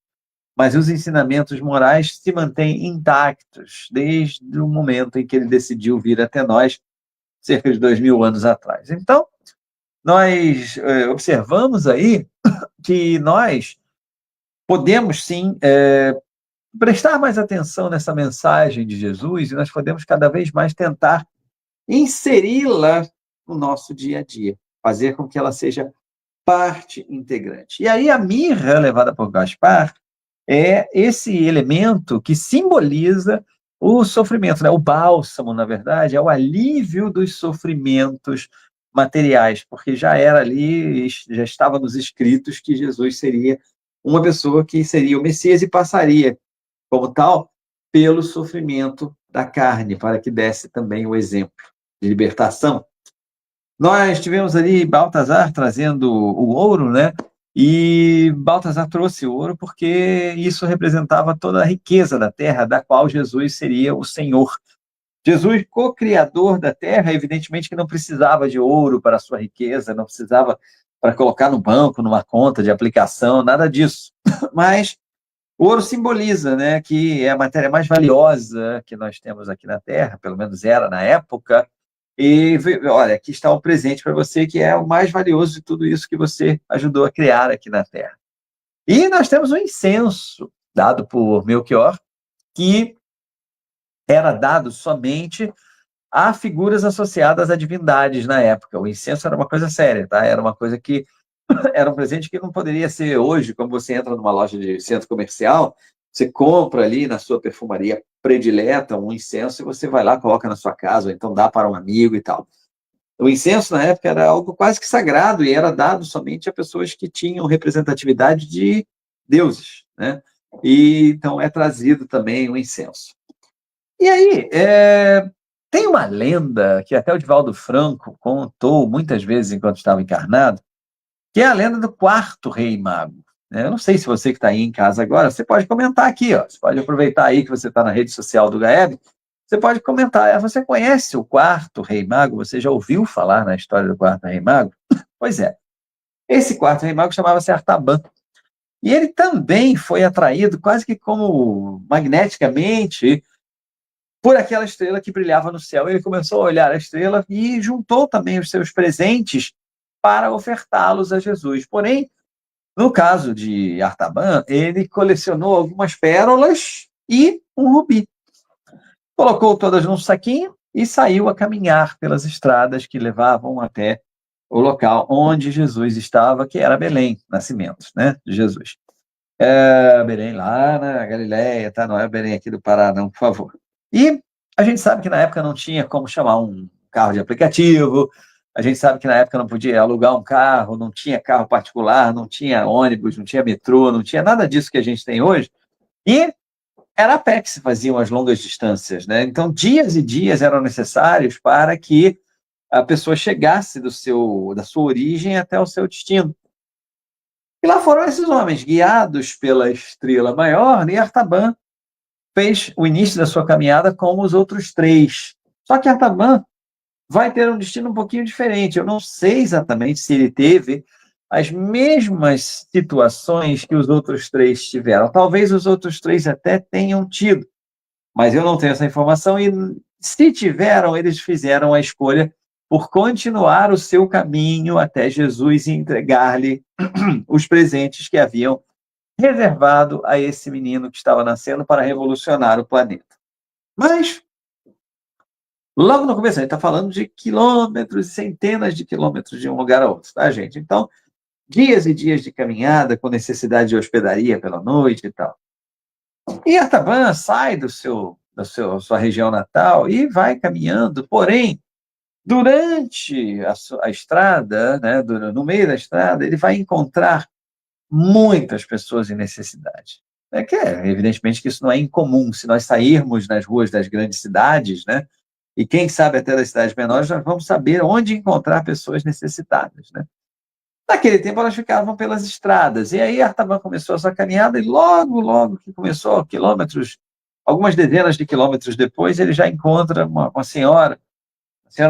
Mas os ensinamentos morais se mantêm intactos desde o momento em que ele decidiu vir até nós, cerca de 2000 anos atrás. Então, nós observamos aí que nós podemos, sim, prestar mais atenção nessa mensagem de Jesus, e nós podemos cada vez mais tentar inseri-la no nosso dia a dia, fazer com que ela seja parte integrante. E aí a mirra, levada por Gaspar, é esse elemento que simboliza o sofrimento, né? O bálsamo, na verdade, é o alívio dos sofrimentos materiais, porque já era ali, já estava nos escritos que Jesus seria uma pessoa que seria o Messias e passaria, como tal, pelo sofrimento da carne, para que desse também o exemplo de libertação. Nós tivemos ali Baltazar trazendo o ouro, né? E Baltazar trouxe o ouro porque isso representava toda a riqueza da terra, da qual Jesus seria o Senhor. Jesus, co-criador da terra, evidentemente que não precisava de ouro para a sua riqueza, não precisava para colocar no banco, numa conta de aplicação, nada disso. Mas o ouro simboliza, né, que é a matéria mais valiosa que nós temos aqui na terra, pelo menos era na época. E olha, aqui está o presente para você, que é o mais valioso de tudo isso que você ajudou a criar aqui na Terra. E nós temos um incenso dado por Melchior, que era dado somente a figuras associadas a divindades na época. O incenso era uma coisa séria, tá? Era uma coisa que era um presente que não poderia ser hoje, como você entra numa loja de centro comercial, você compra ali na sua perfumaria predileta um incenso e você vai lá, coloca na sua casa, ou então dá para um amigo e tal. O incenso, na época, era algo quase que sagrado e era dado somente a pessoas que tinham representatividade de deuses, né? E então é trazido também o incenso. E aí, tem uma lenda que até o Divaldo Franco contou muitas vezes enquanto estava encarnado, que é a lenda do quarto rei mago. Eu não sei se você que está aí em casa agora, você pode comentar aqui, ó. Você pode aproveitar aí que você está na rede social do Gaeb, você pode comentar, você conhece o quarto rei mago? Você já ouviu falar na história do quarto rei mago? Pois é, esse quarto rei mago chamava-se Artaban, e ele também foi atraído quase que como magneticamente por aquela estrela que brilhava no céu. Ele começou a olhar a estrela e juntou também os seus presentes para ofertá-los a Jesus. Porém, no caso de Artaban, ele colecionou algumas pérolas e um rubi. Colocou todas num saquinho e saiu a caminhar pelas estradas que levavam até o local onde Jesus estava, que era Belém, nascimento, né, de Jesus. Belém lá na Galileia, tá? Não é Belém aqui do Pará, não, por favor. E a gente sabe que na época não tinha como chamar um carro de aplicativo, a gente sabe que na época não podia alugar um carro, não tinha carro particular, não tinha ônibus, não tinha metrô, não tinha nada disso que a gente tem hoje. E era a pé que se faziam as longas distâncias, né? Então, dias e dias eram necessários para que a pessoa chegasse da sua origem até o seu destino. E lá foram esses homens, guiados pela estrela maior, e Artaban fez o início da sua caminhada como os outros três. Só que Artaban vai ter um destino um pouquinho diferente. Eu não sei exatamente se ele teve as mesmas situações que os outros três tiveram. Talvez os outros três até tenham tido, mas eu não tenho essa informação e, se tiveram, eles fizeram a escolha por continuar o seu caminho até Jesus e entregar-lhe os presentes que haviam reservado a esse menino que estava nascendo para revolucionar o planeta. Mas, logo no começo, a gente está falando de quilômetros, centenas de quilômetros de um lugar a outro, tá, gente? Então, dias e dias de caminhada, com necessidade de hospedaria pela noite e tal. E Artaban sai da sua região natal e vai caminhando, porém, durante a estrada, né, no meio da estrada, ele vai encontrar muitas pessoas em necessidade. Evidentemente que isso não é incomum. Se nós sairmos nas ruas das grandes cidades, né, e quem sabe até das cidades menores, nós vamos saber onde encontrar pessoas necessitadas, né? Naquele tempo elas ficavam pelas estradas, e aí Artaban começou a sua caminhada, e logo que começou, quilômetros, algumas dezenas de quilômetros depois, ele já encontra uma senhora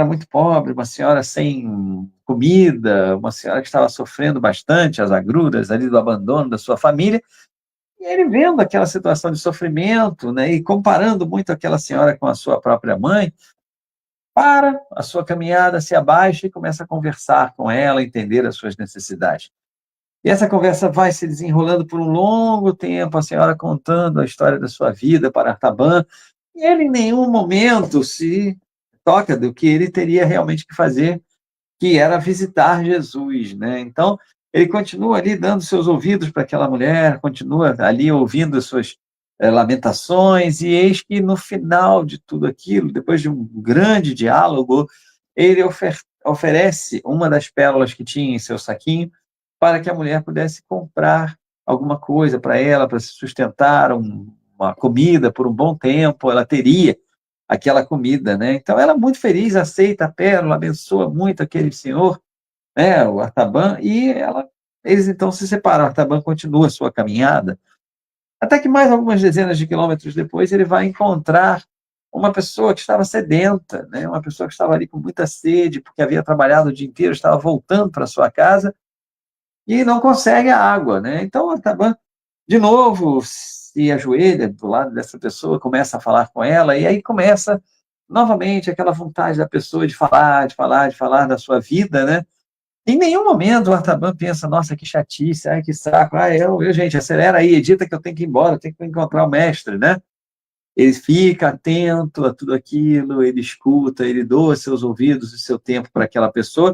muito pobre, uma senhora sem comida, uma senhora que estava sofrendo bastante as agruras ali do abandono da sua família, e ele vendo aquela situação de sofrimento, né, e comparando muito aquela senhora com a sua própria mãe, para a sua caminhada, se abaixa e começa a conversar com ela, entender as suas necessidades. E essa conversa vai se desenrolando por um longo tempo, a senhora contando a história da sua vida para Artaban, e ele em nenhum momento se toca do que ele teria realmente que fazer, que era visitar Jesus, né? Então, ele continua ali dando seus ouvidos para aquela mulher, continua ali ouvindo as suas lamentações, e eis que no final de tudo aquilo, depois de um grande diálogo, ele oferece uma das pérolas que tinha em seu saquinho para que a mulher pudesse comprar alguma coisa para ela, para se sustentar, uma comida por um bom tempo, ela teria aquela comida, né? Então ela muito feliz, aceita a pérola, abençoa muito aquele senhor, né, o Artaban, e eles então se separam. O Artaban continua a sua caminhada, até que mais algumas dezenas de quilômetros depois ele vai encontrar uma pessoa que estava sedenta, né? Uma pessoa que estava ali com muita sede, porque havia trabalhado o dia inteiro, estava voltando para sua casa e não consegue a água, né? Então, Artaban, de novo, se ajoelha do lado dessa pessoa, começa a falar com ela, e aí começa novamente aquela vontade da pessoa de falar da sua vida, né? Em nenhum momento o Artaban pensa, nossa, que chatice, ai, que saco, gente, acelera aí, edita que eu tenho que ir embora, eu tenho que encontrar o mestre, né? Ele fica atento a tudo aquilo, ele escuta, ele doa seus ouvidos e seu tempo para aquela pessoa,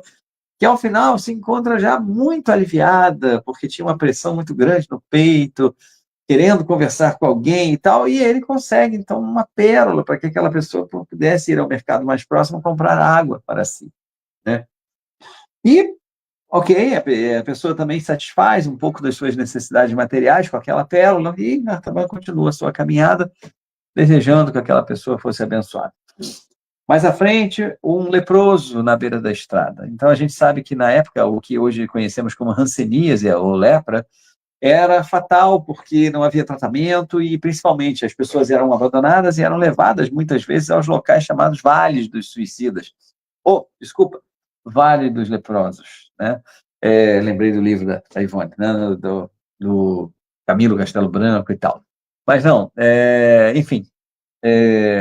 que ao final se encontra já muito aliviada, porque tinha uma pressão muito grande no peito, querendo conversar com alguém e tal, e ele consegue, então, uma pérola para que aquela pessoa pudesse ir ao mercado mais próximo comprar água para si, né? E, ok, a pessoa também satisfaz um pouco das suas necessidades materiais com aquela pérola, e Artaban continua a sua caminhada, desejando que aquela pessoa fosse abençoada. Mais à frente, um leproso na beira da estrada. Então, a gente sabe que, na época, o que hoje conhecemos como hanseníase, ou lepra, era fatal, porque não havia tratamento e, principalmente, as pessoas eram abandonadas e eram levadas, muitas vezes, aos locais chamados vales dos suicidas. Desculpa, Vale dos Leprosos, né? Lembrei do livro da Ivone, né? do Camilo Castelo Branco e tal. Mas não, enfim,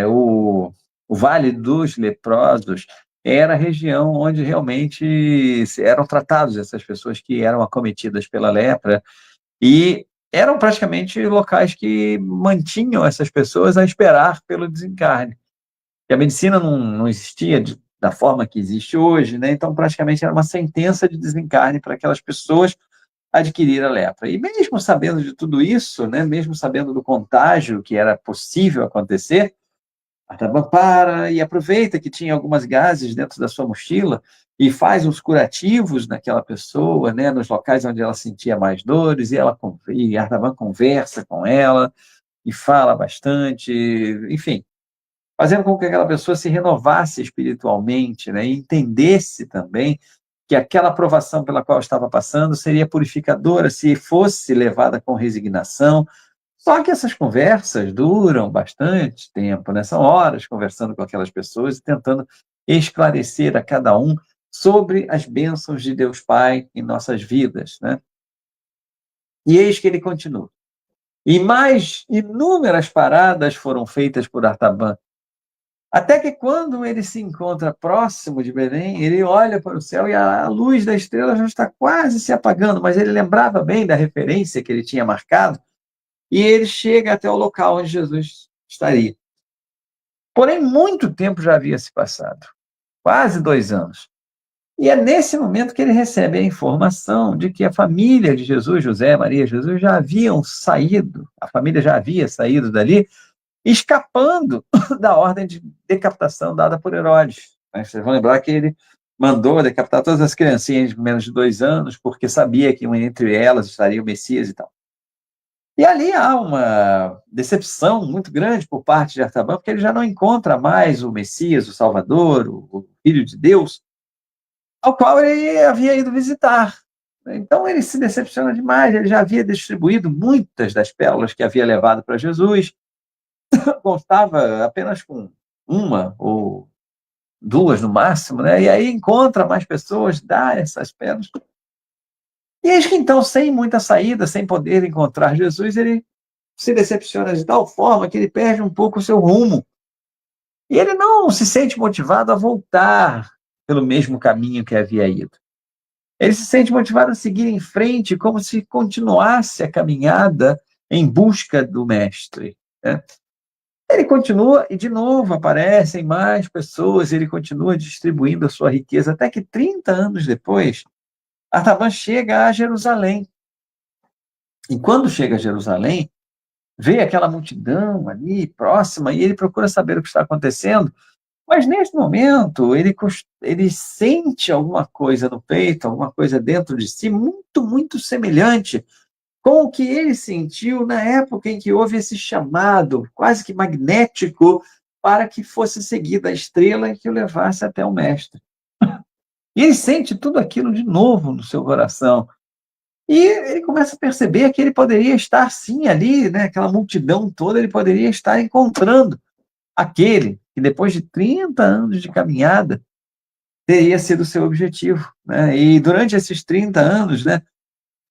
o Vale dos Leprosos era a região onde realmente eram tratados essas pessoas que eram acometidas pela lepra, e eram praticamente locais que mantinham essas pessoas a esperar pelo desencarne. E a medicina não existia da forma que existe hoje, né? Então praticamente era uma sentença de desencarne para aquelas pessoas adquirir a lepra. E mesmo sabendo de tudo isso, né, mesmo sabendo do contágio que era possível acontecer, Artaban para e aproveita que tinha algumas gases dentro da sua mochila e faz uns curativos naquela pessoa, né, nos locais onde ela sentia mais dores, e Artaban conversa com ela e fala bastante, enfim, fazendo com que aquela pessoa se renovasse espiritualmente, né, e entendesse também que aquela provação pela qual estava passando seria purificadora se fosse levada com resignação. Só que essas conversas duram bastante tempo, né? São horas conversando com aquelas pessoas e tentando esclarecer a cada um sobre as bênçãos de Deus Pai em nossas vidas, né? E eis que ele continua. E mais inúmeras paradas foram feitas por Artaban, até que quando ele se encontra próximo de Belém, ele olha para o céu e a luz da estrela já está quase se apagando, mas ele lembrava bem da referência que ele tinha marcado, e ele chega até o local onde Jesus estaria. Porém, muito tempo já havia se passado, quase 2 anos. E é nesse momento que ele recebe a informação de que a família de Jesus, José, Maria, Jesus, já haviam saído, a família já havia saído dali, escapando da ordem de decapitação dada por Herodes. Vocês vão lembrar que ele mandou decapitar todas as criancinhas de menos de 2 anos, porque sabia que entre elas estaria o Messias e tal. E ali há uma decepção muito grande por parte de Artaban, porque ele já não encontra mais o Messias, o Salvador, o Filho de Deus, ao qual ele havia ido visitar. Então ele se decepciona demais, ele já havia distribuído muitas das pérolas que havia levado para Jesus, constava apenas com uma ou duas no máximo, né? E aí encontra mais pessoas, dá essas pérolas. E eis que então, sem muita saída, sem poder encontrar Jesus, ele se decepciona de tal forma que ele perde um pouco o seu rumo. E ele não se sente motivado a voltar pelo mesmo caminho que havia ido. Ele se sente motivado a seguir em frente, como se continuasse a caminhada em busca do Mestre, né? Ele continua e, de novo, aparecem mais pessoas, ele continua distribuindo a sua riqueza, até que 30 anos depois, Artaban chega a Jerusalém. E quando chega a Jerusalém, vê aquela multidão ali próxima e ele procura saber o que está acontecendo, mas nesse momento ele sente alguma coisa no peito, alguma coisa dentro de si, muito, muito semelhante com o que ele sentiu na época em que houve esse chamado, quase que magnético, para que fosse seguida a estrela e que o levasse até o Mestre. E ele sente tudo aquilo de novo no seu coração. E ele começa a perceber que ele poderia estar, sim, ali, né, aquela multidão toda, ele poderia estar encontrando aquele que, depois de 30 anos de caminhada, teria sido o seu objetivo, né? E durante esses 30 anos, né,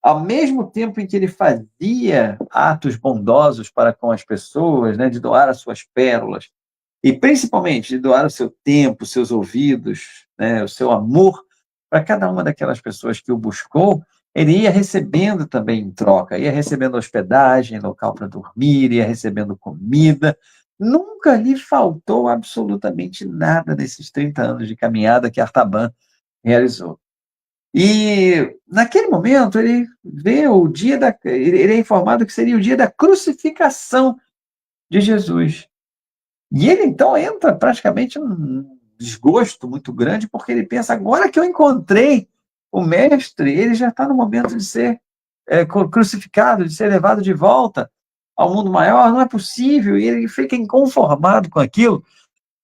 ao mesmo tempo em que ele fazia atos bondosos para com as pessoas, né, de doar as suas pérolas, e principalmente de doar o seu tempo, os seus ouvidos, né, o seu amor para cada uma daquelas pessoas que o buscou, ele ia recebendo também em troca, ia recebendo hospedagem, local para dormir, ia recebendo comida. Nunca lhe faltou absolutamente nada nesses 30 anos de caminhada que Artaban realizou. E naquele momento ele vê ele é informado que seria o dia da crucificação de Jesus. E ele então entra praticamente num desgosto muito grande, porque ele pensa, agora que eu encontrei o Mestre, ele já está no momento de ser crucificado, de ser levado de volta ao mundo maior, não é possível, e ele fica inconformado com aquilo,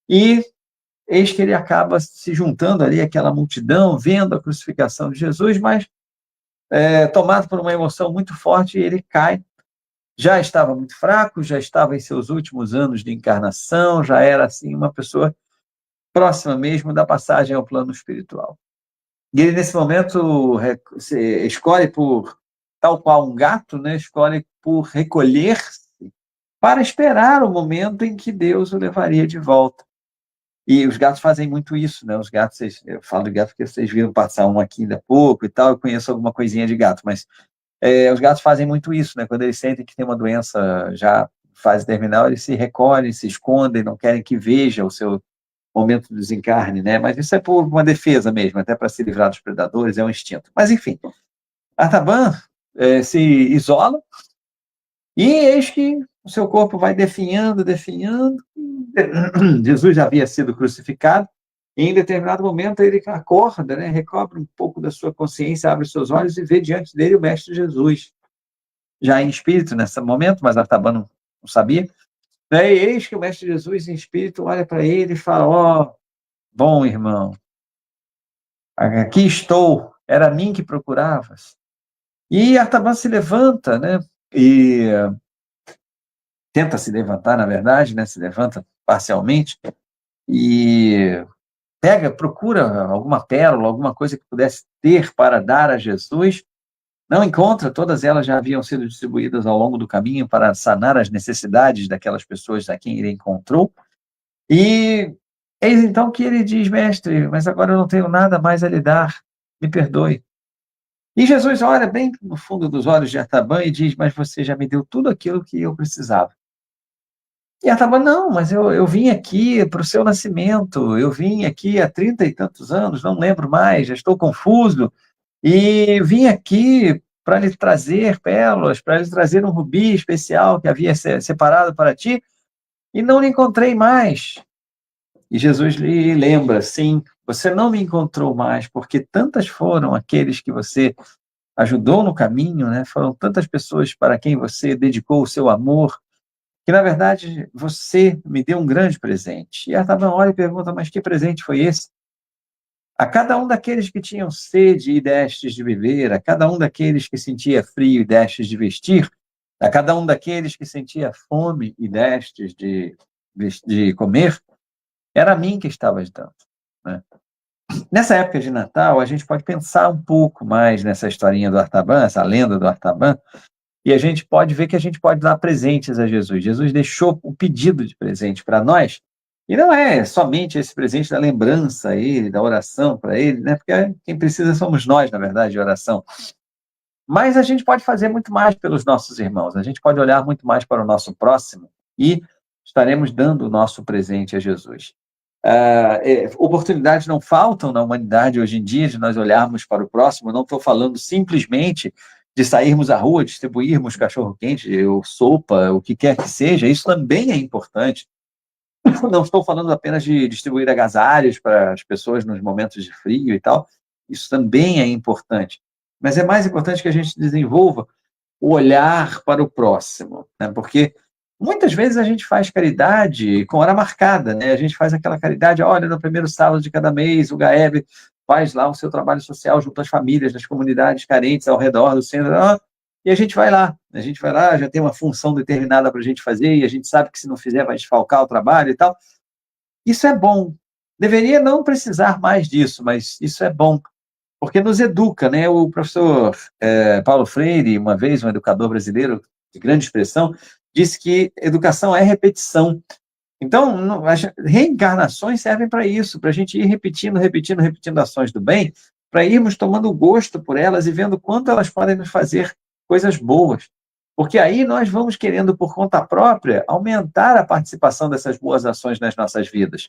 e eis que ele acaba se juntando ali àquela multidão, vendo a crucificação de Jesus, mas tomado por uma emoção muito forte, ele cai. Já estava muito fraco, já estava em seus últimos anos de encarnação, já era assim uma pessoa próxima mesmo da passagem ao plano espiritual. E ele, nesse momento, escolhe por, tal qual um gato, né, escolhe por recolher-se para esperar o momento em que Deus o levaria de volta. E os gatos fazem muito isso, né? Os gatos, eu falo de gato porque vocês viram passar um aqui ainda há pouco e tal, eu conheço alguma coisinha de gato, mas os gatos fazem muito isso, né? Quando eles sentem que tem uma doença já fase terminal, eles se recolhem, se escondem, não querem que veja o seu momento de desencarne, né? Mas isso é por uma defesa mesmo, até para se livrar dos predadores, é um instinto. Mas, enfim, Artaban se isola e eis que o seu corpo vai definhando. Jesus já havia sido crucificado, e em determinado momento ele acorda, né, recobre um pouco da sua consciência, abre seus olhos e vê diante dele o Mestre Jesus, já em espírito nesse momento, mas Artaban não sabia. E eis que o Mestre Jesus, em espírito, olha para ele e fala: ó, bom irmão, aqui estou, era a mim que procuravas. E Artaban se levanta, né, e tenta se levantar, na verdade, né, se levanta parcialmente, e procura alguma pérola, alguma coisa que pudesse ter para dar a Jesus, não encontra, todas elas já haviam sido distribuídas ao longo do caminho para sanar as necessidades daquelas pessoas a quem ele encontrou, e eis então que ele diz: mestre, mas agora eu não tenho nada mais a lhe dar, me perdoe. E Jesus olha bem no fundo dos olhos de Artaban e diz: mas você já me deu tudo aquilo que eu precisava. E Artaban: não, mas eu vim aqui para o seu nascimento, eu vim aqui há 30 e tantos anos, não lembro mais, já estou confuso, e vim aqui para lhe trazer pérolas, para lhe trazer um rubi especial que havia separado para ti, e não lhe encontrei mais. E Jesus lhe lembra: sim, você não me encontrou mais, porque tantas foram aqueles que você ajudou no caminho, né? Foram tantas pessoas para quem você dedicou o seu amor, que, na verdade, você me deu um grande presente. E Artaban olha e pergunta: mas que presente foi esse? A cada um daqueles que tinham sede e destes de beber, a cada um daqueles que sentia frio e destes de vestir, a cada um daqueles que sentia fome e destes de comer, era a mim que estavas dando, né? Nessa época de Natal, a gente pode pensar um pouco mais nessa historinha do Artaban, essa lenda do Artaban, e a gente pode ver que a gente pode dar presentes a Jesus. Jesus deixou o pedido de presente para nós, e não é somente esse presente da lembrança a ele, da oração para ele, né? Porque quem precisa somos nós, na verdade, de oração. Mas a gente pode fazer muito mais pelos nossos irmãos, a gente pode olhar muito mais para o nosso próximo e estaremos dando o nosso presente a Jesus. Oportunidades não faltam na humanidade hoje em dia de nós olharmos para o próximo. Não estou falando simplesmente de sairmos à rua, distribuirmos cachorro-quente ou sopa, o que quer que seja, isso também é importante. Não estou falando apenas de distribuir agasalhos para as pessoas nos momentos de frio e tal, isso também é importante. Mas é mais importante que a gente desenvolva o olhar para o próximo, né? Porque muitas vezes a gente faz caridade com hora marcada, né? A gente faz aquela caridade: olha, no primeiro sábado de cada mês, o GAEB faz lá o seu trabalho social junto às famílias das comunidades carentes ao redor do centro, e a gente vai lá, já tem uma função determinada para a gente fazer, e a gente sabe que se não fizer vai desfalcar o trabalho e tal. Isso é bom. Deveria não precisar mais disso, mas isso é bom, porque nos educa, né? O professor Paulo Freire, uma vez, um educador brasileiro de grande expressão, disse que educação é repetição. Então, as reencarnações servem para isso, para a gente ir repetindo ações do bem, para irmos tomando gosto por elas e vendo quanto elas podem nos fazer coisas boas. Porque aí nós vamos querendo, por conta própria, aumentar a participação dessas boas ações nas nossas vidas.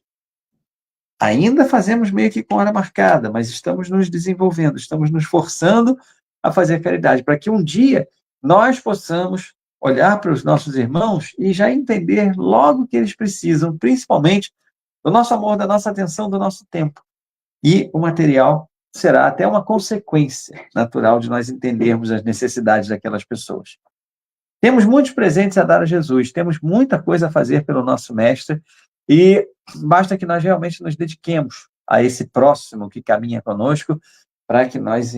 Ainda fazemos meio que com hora marcada, mas estamos nos desenvolvendo, estamos nos forçando a fazer caridade, para que um dia nós possamos olhar para os nossos irmãos e já entender logo o que eles precisam, principalmente do nosso amor, da nossa atenção, do nosso tempo. E o material será até uma consequência natural de nós entendermos as necessidades daquelas pessoas. Temos muitos presentes a dar a Jesus, temos muita coisa a fazer pelo nosso Mestre, E basta que nós realmente nos dediquemos a esse próximo que caminha conosco, para que nós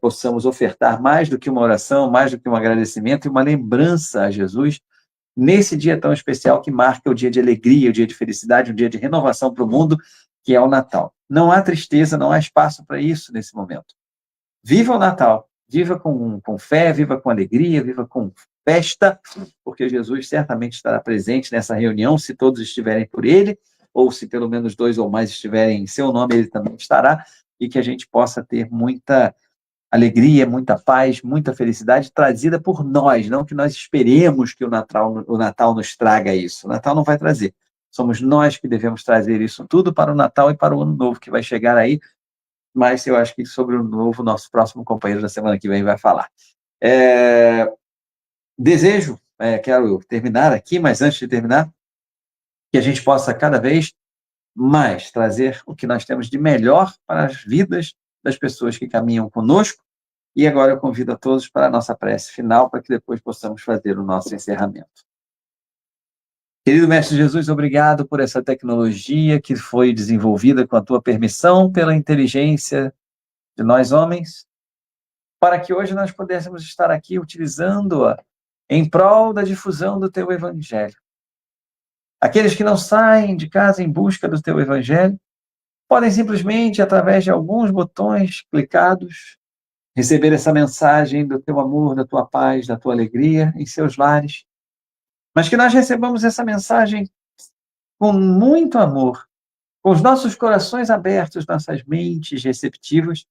possamos ofertar mais do que uma oração, mais do que um agradecimento e uma lembrança a Jesus nesse dia tão especial que marca o dia de alegria, o dia de felicidade, o dia de renovação para o mundo, que é o Natal. Não há tristeza, não há espaço para isso nesse momento. Viva o Natal, viva com fé, viva com alegria, viva com festa, porque Jesus certamente estará presente nessa reunião, se todos estiverem por ele, ou se pelo menos 2 ou mais estiverem em seu nome, ele também estará, e que a gente possa ter muita alegria, muita paz, muita felicidade trazida por nós, não que nós esperemos que o Natal nos traga isso. O Natal não vai trazer. Somos nós que devemos trazer isso tudo para o Natal e para o Ano Novo, que vai chegar aí, mas eu acho que sobre o novo, nosso próximo companheiro da semana que vem vai falar. Quero terminar aqui, mas antes de terminar, que a gente possa cada vez mais trazer o que nós temos de melhor para as vidas das pessoas que caminham conosco. E agora eu convido a todos para a nossa prece final, para que depois possamos fazer o nosso encerramento. Querido Mestre Jesus, obrigado por essa tecnologia que foi desenvolvida com a tua permissão, pela inteligência de nós homens, para que hoje nós pudéssemos estar aqui utilizando-a em prol da difusão do teu evangelho. Aqueles que não saem de casa em busca do teu evangelho podem simplesmente, através de alguns botões clicados, receber essa mensagem do teu amor, da tua paz, da tua alegria em seus lares. Mas que nós recebamos essa mensagem com muito amor, com os nossos corações abertos, nossas mentes receptivas,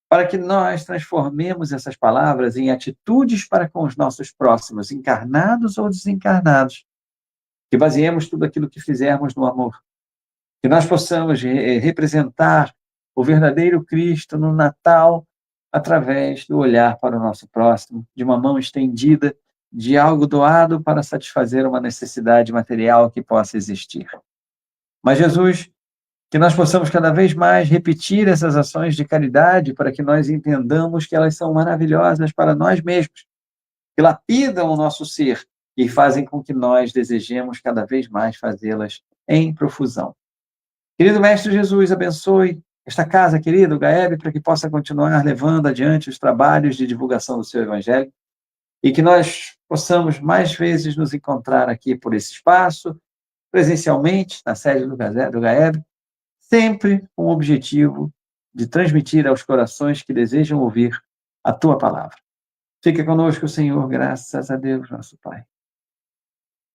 para que nós transformemos essas palavras em atitudes para com os nossos próximos, encarnados ou desencarnados. Que baseemos tudo aquilo que fizermos no amor. Que nós possamos representar o verdadeiro Cristo no Natal através do olhar para o nosso próximo, de uma mão estendida, de algo doado para satisfazer uma necessidade material que possa existir. Mas, Jesus, que nós possamos cada vez mais repetir essas ações de caridade para que nós entendamos que elas são maravilhosas para nós mesmos, que lapidam o nosso ser e fazem com que nós desejemos cada vez mais fazê-las em profusão. Querido Mestre Jesus, abençoe esta casa querida, o GAEB, para que possa continuar levando adiante os trabalhos de divulgação do seu Evangelho e que nós possamos mais vezes nos encontrar aqui por esse espaço, presencialmente, na sede do GAEB, sempre com o objetivo de transmitir aos corações que desejam ouvir a tua palavra. Fica conosco, Senhor, graças a Deus, nosso Pai.